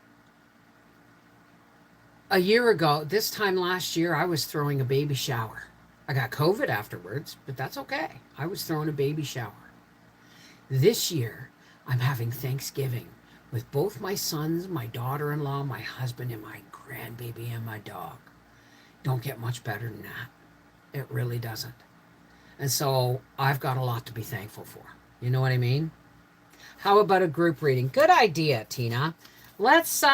A year ago, this time last year, I was throwing a baby shower. I got COVID afterwards, but that's okay. I was throwing a baby shower. This year, I'm having Thanksgiving with both my sons, my daughter-in-law, my husband, and my grandbaby and my dog. Don't get much better than that. It really doesn't. And so I've got a lot to be thankful for. You know what I mean? How about a group reading? Good idea, Tina. Let's,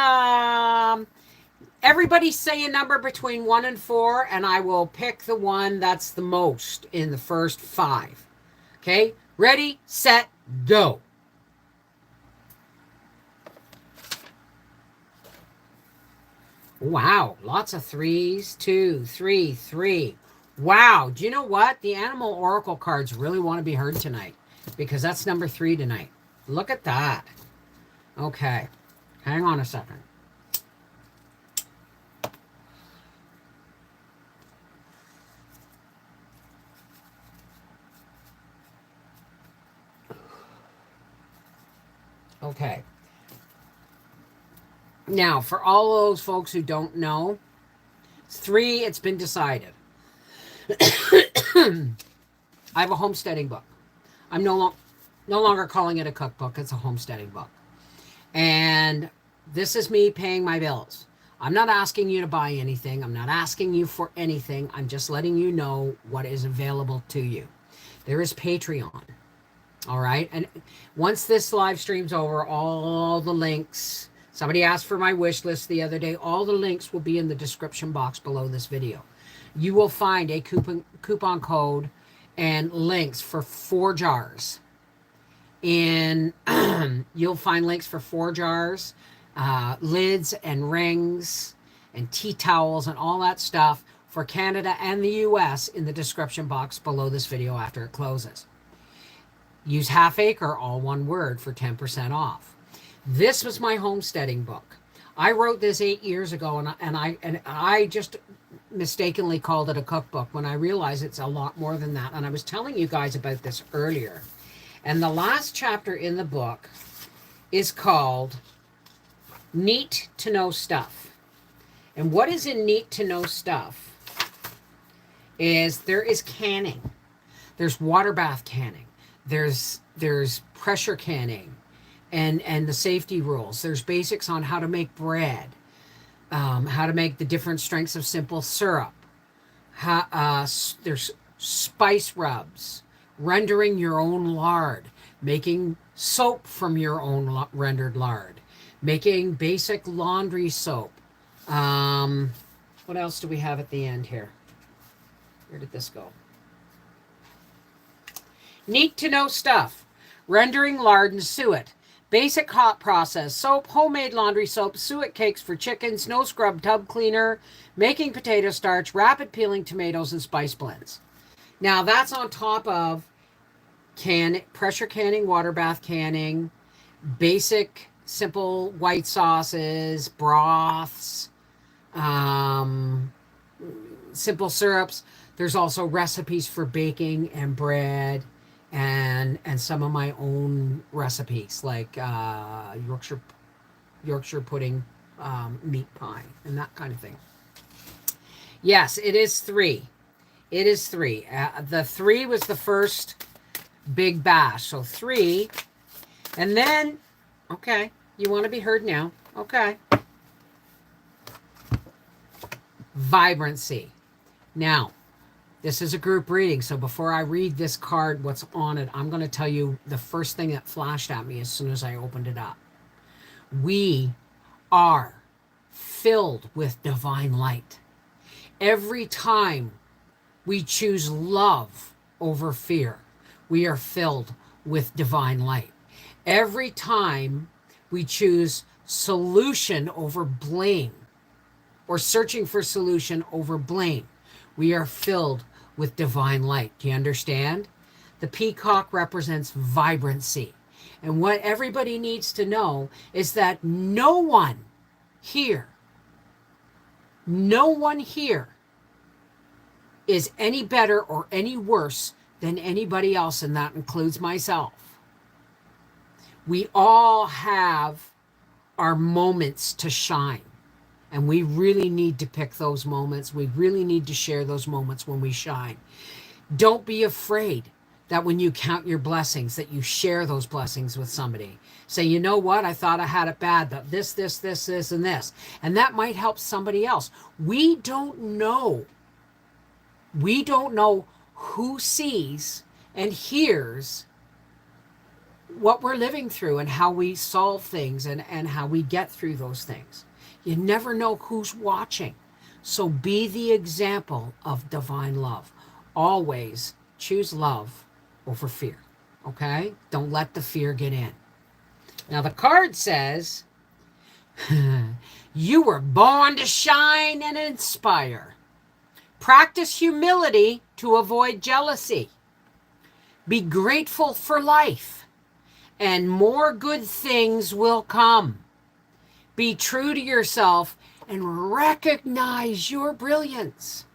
everybody say a number between 1 and 4, and I will pick the one that's the most in the first 5. Okay? Ready, set, Go. Wow, lots of threes. 2, 3, 3. Wow, do you know what? The animal oracle cards really want to be heard tonight because that's number 3 tonight. Look at that. Okay, hang on a second. Okay. Now, for all those folks who don't know, 3, it's been decided. I have a homesteading book. I'm no longer calling it a cookbook. It's a homesteading book. And this is me paying my bills. I'm not asking you to buy anything. I'm not asking you for anything. I'm just letting you know what is available to you. There is Patreon. All right. And once this live stream's over, all the links, somebody asked for my wish list the other day. All the links will be in the description box below this video. You will find a coupon code and links for 4 jars. You'll find links for 4 jars, lids and rings and tea towels and all that stuff for Canada and the US in the description box below this video after it closes. Use Half Acre, all one word, for 10% off. This was my homesteading book. I wrote this 8 years ago, and I just mistakenly called it a cookbook when I realized it's a lot more than that. And I was telling you guys about this earlier. And the last chapter in the book is called Neat to Know Stuff. And what is in Neat to Know Stuff is there is canning. There's water bath canning. There's pressure canning and the safety rules. There's basics on how to make bread, how to make the different strengths of simple syrup. There's spice rubs, rendering your own lard, making soap from your own rendered lard, making basic laundry soap. What else do we have at the end here? Where did this go? Neat to Know Stuff. Rendering lard and suet. Basic hot process soap, homemade laundry soap, suet cakes for chickens, no scrub tub cleaner, making potato starch, rapid peeling tomatoes, and spice blends. Now that's on top of pressure canning, water bath canning, basic simple white sauces, broths, simple syrups. There's also recipes for baking and bread. And some of my own recipes like Yorkshire pudding, meat pie, and that kind of thing. Yes, it is 3. It is 3. The 3 was the first big bash. So 3. And then, okay, you want to be heard now. Okay. Vibrancy. Now, this is a group reading, so before I read this card, what's on it, I'm going to tell you the first thing that flashed at me as soon as I opened it up. We are filled with divine light. Every time we choose love over fear, we are filled with divine light. Every time we choose solution over blame, or searching for solution over blame, we are filled with divine light. Do you understand? The peacock represents vibrancy. And what everybody needs to know is that no one here is any better or any worse than anybody else, and that includes myself. We all have our moments to shine. And we really need to pick those moments. We really need to share those moments when we shine. Don't be afraid that when you count your blessings, that you share those blessings with somebody. Say, you know what? I thought I had it bad. That this, and this. And that might help somebody else. We don't know. We don't know who sees and hears what we're living through and how we solve things and how we get through those things. You never know who's watching. So be the example of divine love. Always choose love over fear. Okay? Don't let the fear get in. Now, the card says, you were born to shine and inspire. Practice humility to avoid jealousy. Be grateful for life, and more good things will come. Be true to yourself and recognize your brilliance.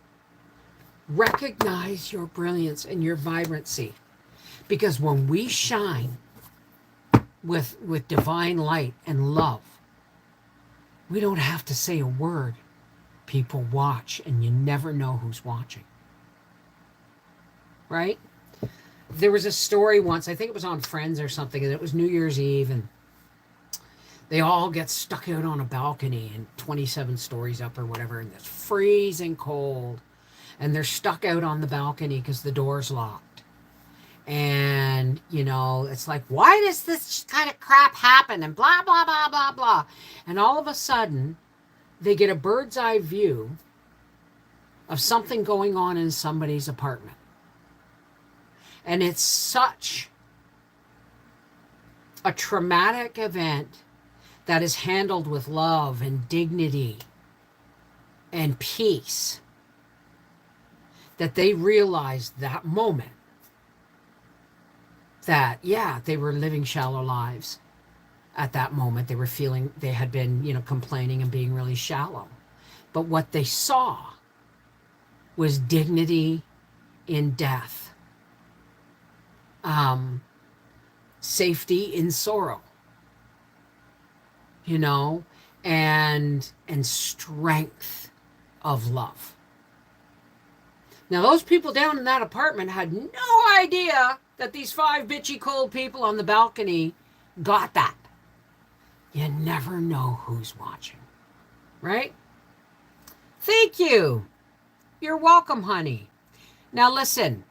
Recognize your brilliance and your vibrancy. Because when we shine with divine light and love, we don't have to say a word. People watch, and you never know who's watching. Right? There was a story once, I think it was on Friends or something, and it was New Year's Eve, and they all get stuck out on a balcony and 27 stories up or whatever, and it's freezing cold, and they're stuck out on the balcony because the door's locked. And, you know, it's like, why does this kind of crap happen? And blah, blah, blah, blah, blah. And all of a sudden, they get a bird's eye view of something going on in somebody's apartment. And it's such a traumatic event that is handled with love and dignity and peace that they realize that moment that, yeah, they were living shallow lives at that moment. They were feeling, they had been, you know, complaining and being really shallow. But what they saw was dignity in death, safety in sorrow, you know, and strength of love. Now, those people down in that apartment had no idea that these 5 bitchy cold people on the balcony got that. You never know who's watching, right? Thank you. You're welcome, honey. Now listen,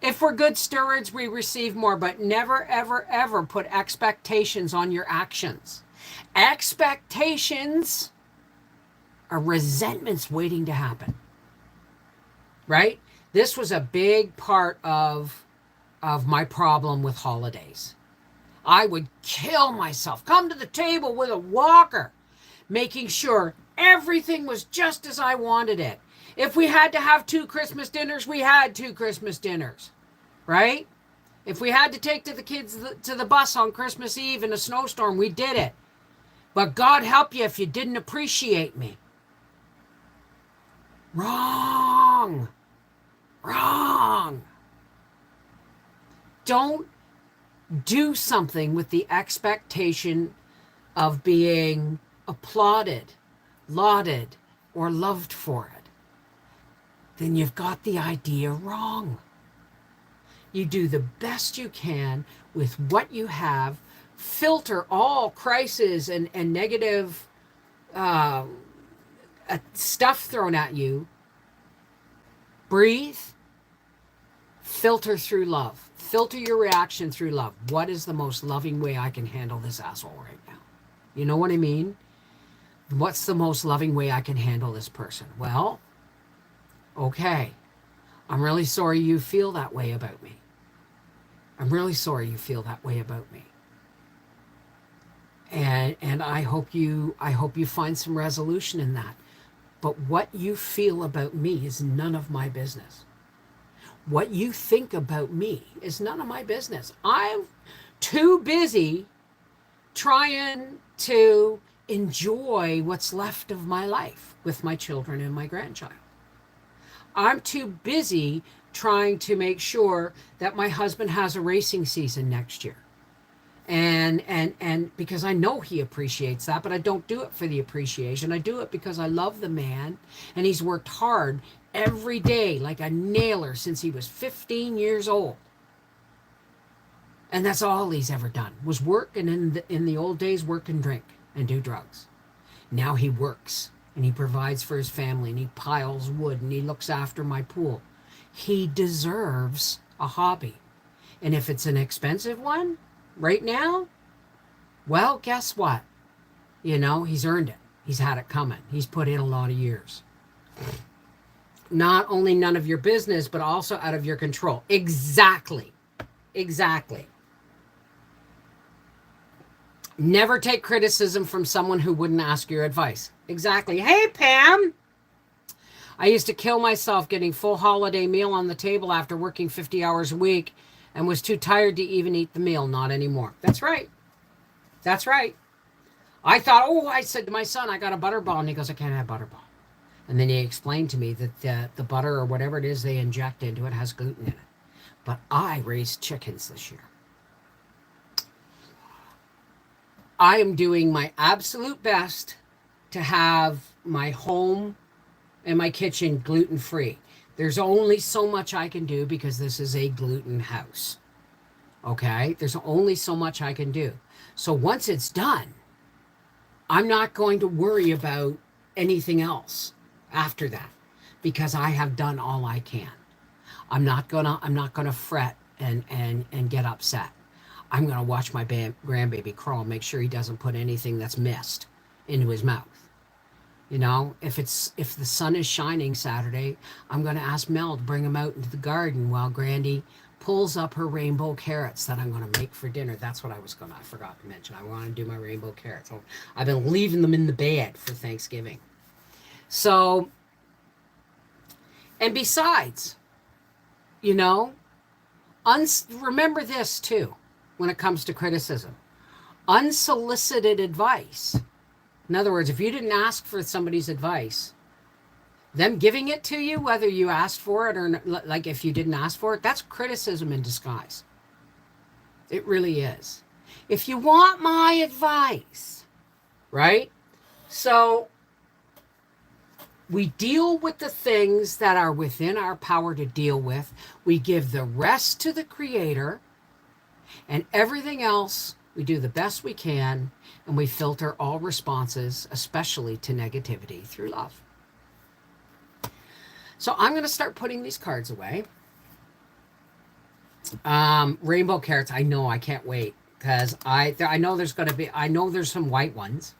if we're good stewards, we receive more, but never, ever, ever put expectations on your actions. Expectations are resentments waiting to happen, right? This was a big part of my problem with holidays. I would kill myself, come to the table with a walker, making sure everything was just as I wanted it. If we had to have 2 Christmas dinners, we had 2 Christmas dinners, right? If we had to take the kids to the bus on Christmas Eve in a snowstorm, we did it. But God help you if you didn't appreciate me. Wrong. Wrong. Don't do something with the expectation of being applauded, lauded, or loved for it. Then you've got the idea wrong. You do the best you can with what you have. Filter all crisis and negative stuff thrown at you. Breathe. Filter through love. Filter your reaction through love. What is the most loving way I can handle this asshole right now? You know what I mean? What's the most loving way I can handle this person? Well, okay. I'm really sorry you feel that way about me. I'm really sorry you feel that way about me. And I hope you find some resolution in that. But what you feel about me is none of my business. What you think about me is none of my business. I'm too busy trying to enjoy what's left of my life with my children and my grandchild. I'm too busy trying to make sure that my husband has a racing season next year. And because I know he appreciates that, but I don't do it for the appreciation. I do it because I love the man, and he's worked hard every day like a nailer since he was 15 years old. And that's all he's ever done was work, and in the old days, work and drink and do drugs. Now he works and he provides for his family, and he piles wood, and he looks after my pool. He deserves a hobby. And if it's an expensive one right now, well, guess what? You know, he's earned it. He's had it coming. He's put in a lot of years. Not only none of your business, but also out of your control. Exactly. Exactly. Never take criticism from someone who wouldn't ask your advice. Exactly. Hey, Pam. I used to kill myself getting full holiday meal on the table after working 50 hours a week and was too tired to even eat the meal. Not anymore. That's right. That's right. I thought, oh, I said to my son, I got a butterball. And he goes, I can't have butterball. And then he explained to me that the butter or whatever it is they inject into it has gluten in it. But I raised chickens this year. I am doing my absolute best to have my home and my kitchen gluten-free. There's only so much I can do because this is a gluten house. Okay? There's only so much I can do. So once it's done, I'm not going to worry about anything else after that because I have done all I can. I'm not gonna fret and get upset. I'm gonna watch my grandbaby crawl, make sure he doesn't put anything that's missed into his mouth. You know, if the sun is shining Saturday, I'm gonna ask Mel to bring him out into the garden while Grandy pulls up her rainbow carrots that I'm gonna make for dinner. That's what I forgot to mention. I want to do my rainbow carrots. I've been leaving them in the bed for Thanksgiving. So, and besides, you know, remember this too when it comes to criticism. Unsolicited advice. In other words, if you didn't ask for somebody's advice, them giving it to you, whether you asked for it or not, like if you didn't ask for it, that's criticism in disguise. It really is. If you want my advice, right? So we deal with the things that are within our power to deal with. We give the rest to the Creator, and everything else we do the best we can, and we filter all responses, especially to negativity, through love. So I'm going to start putting these cards away. Rainbow carrots, I know, I can't wait, because I know there's going to be, I know there's some white ones,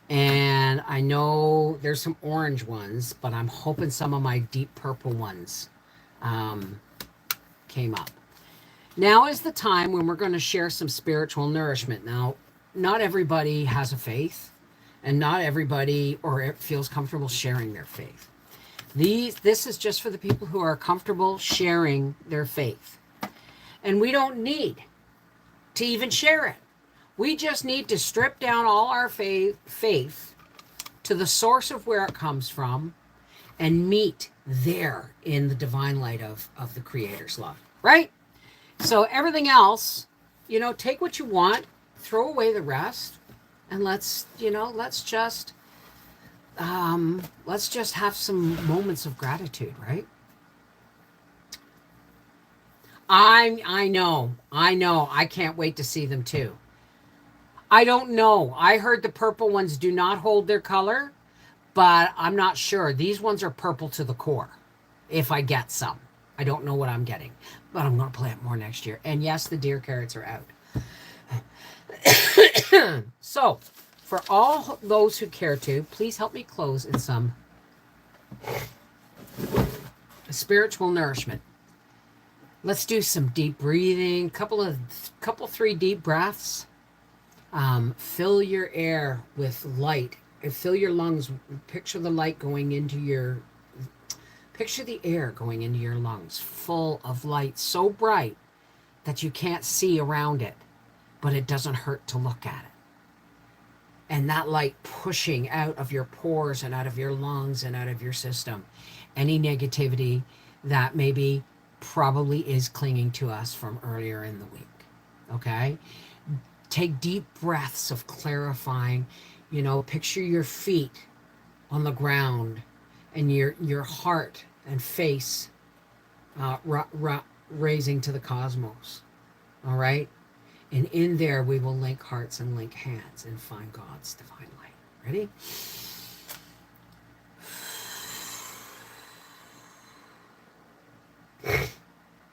and I know there's some orange ones, but I'm hoping some of my deep purple ones came up. Now is the time when we're going to share some spiritual nourishment. Now, not everybody has a faith, and not everybody or it feels comfortable sharing their faith. This is just for the people who are comfortable sharing their faith. And we don't need to even share it. We just need to strip down all our faith to the source of where it comes from and meet there in the divine light of the Creator's love, right? So everything else, you know, take what you want, throw away the rest, and let's just have some moments of gratitude, right? I know. I can't wait to see them too. I don't know. I heard the purple ones do not hold their color, but I'm not sure. These ones are purple to the core, if I get some. I don't know what I'm getting, but I'm going to plant more next year. And yes, the deer carrots are out. So, for all those who care to, please help me close in some spiritual nourishment. Let's do some deep breathing, three deep breaths. Fill your air with light. Fill your lungs. Picture the light going into your... Picture the air going into your lungs, full of light, so bright that you can't see around it, but it doesn't hurt to look at it. And that light pushing out of your pores and out of your lungs and out of your system any negativity that maybe probably is clinging to us from earlier in the week. Okay? Take deep breaths of clarifying, picture your feet on the ground and your heart and face raising to the cosmos. All right? And in there, we will link hearts and link hands and find God's divine light. Ready?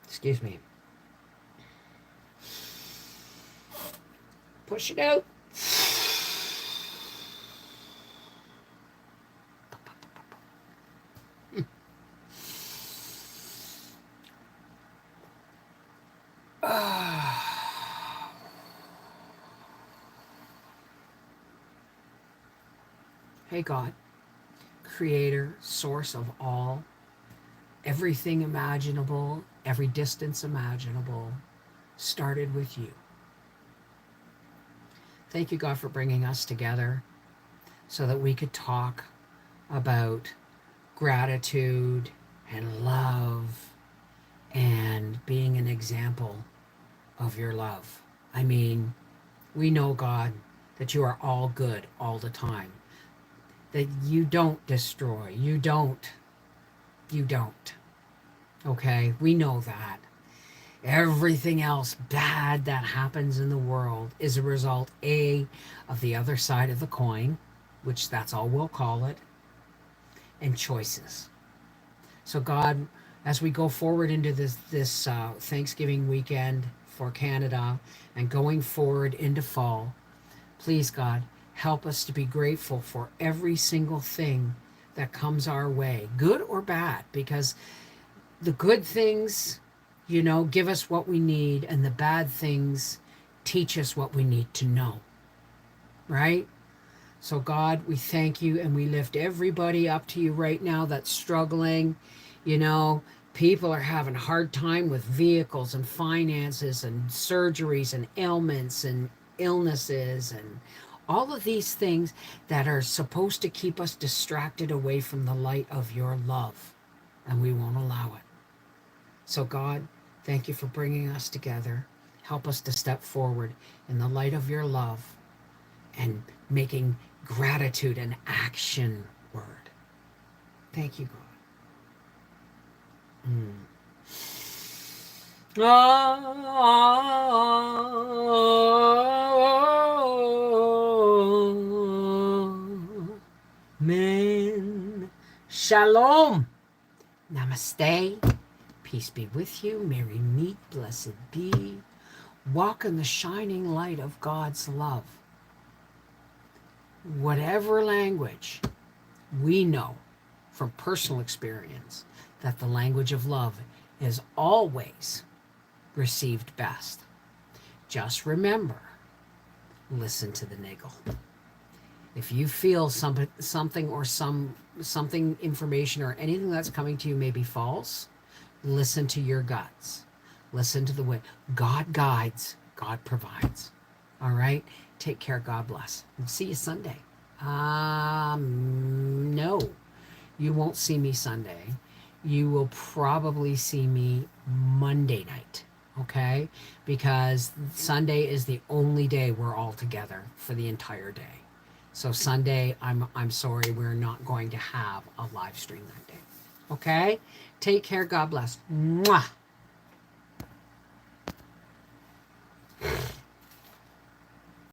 Excuse me. Push it out. Hey God, creator, source of all, everything imaginable, every distance imaginable, started with you. Thank you, God, for bringing us together so that we could talk about gratitude and love and being an example of your love. I mean, we know, God, that you are all good all the time, that you don't destroy, you don't. Okay, we know that. Everything else bad that happens in the world is a result, A, of the other side of the coin, which that's all we'll call it, and choices. So God, as we go forward into this Thanksgiving weekend for Canada and going forward into fall, please, God, help us to be grateful for every single thing that comes our way, good or bad, because the good things, give us what we need, and the bad things teach us what we need to know, right? So God, we thank you and we lift everybody up to you right now that's struggling. People are having a hard time with vehicles and finances and surgeries and ailments and illnesses and all of these things that are supposed to keep us distracted away from the light of your love, and we won't allow it. So God, thank you for bringing us together. Help us to step forward in the light of your love and making gratitude an action word. Thank you, God. Amen. Shalom. Namaste. Peace be with you. Merry meet. Blessed be. Walk in the shining light of God's love. Whatever language, we know from personal experience that the language of love is always received best. Just remember, listen to the niggle. If you feel something or something information or anything that's coming to you may be false, listen to your guts. Listen to the way God guides, God provides. All right? Take care. God bless. We'll see you Sunday. No, you won't see me Sunday. You will probably see me Monday night. Okay? Because Sunday is the only day we're all together for the entire day. So Sunday, I'm sorry, we're not going to have a live stream that day. Okay? Take care. God bless. Mwah.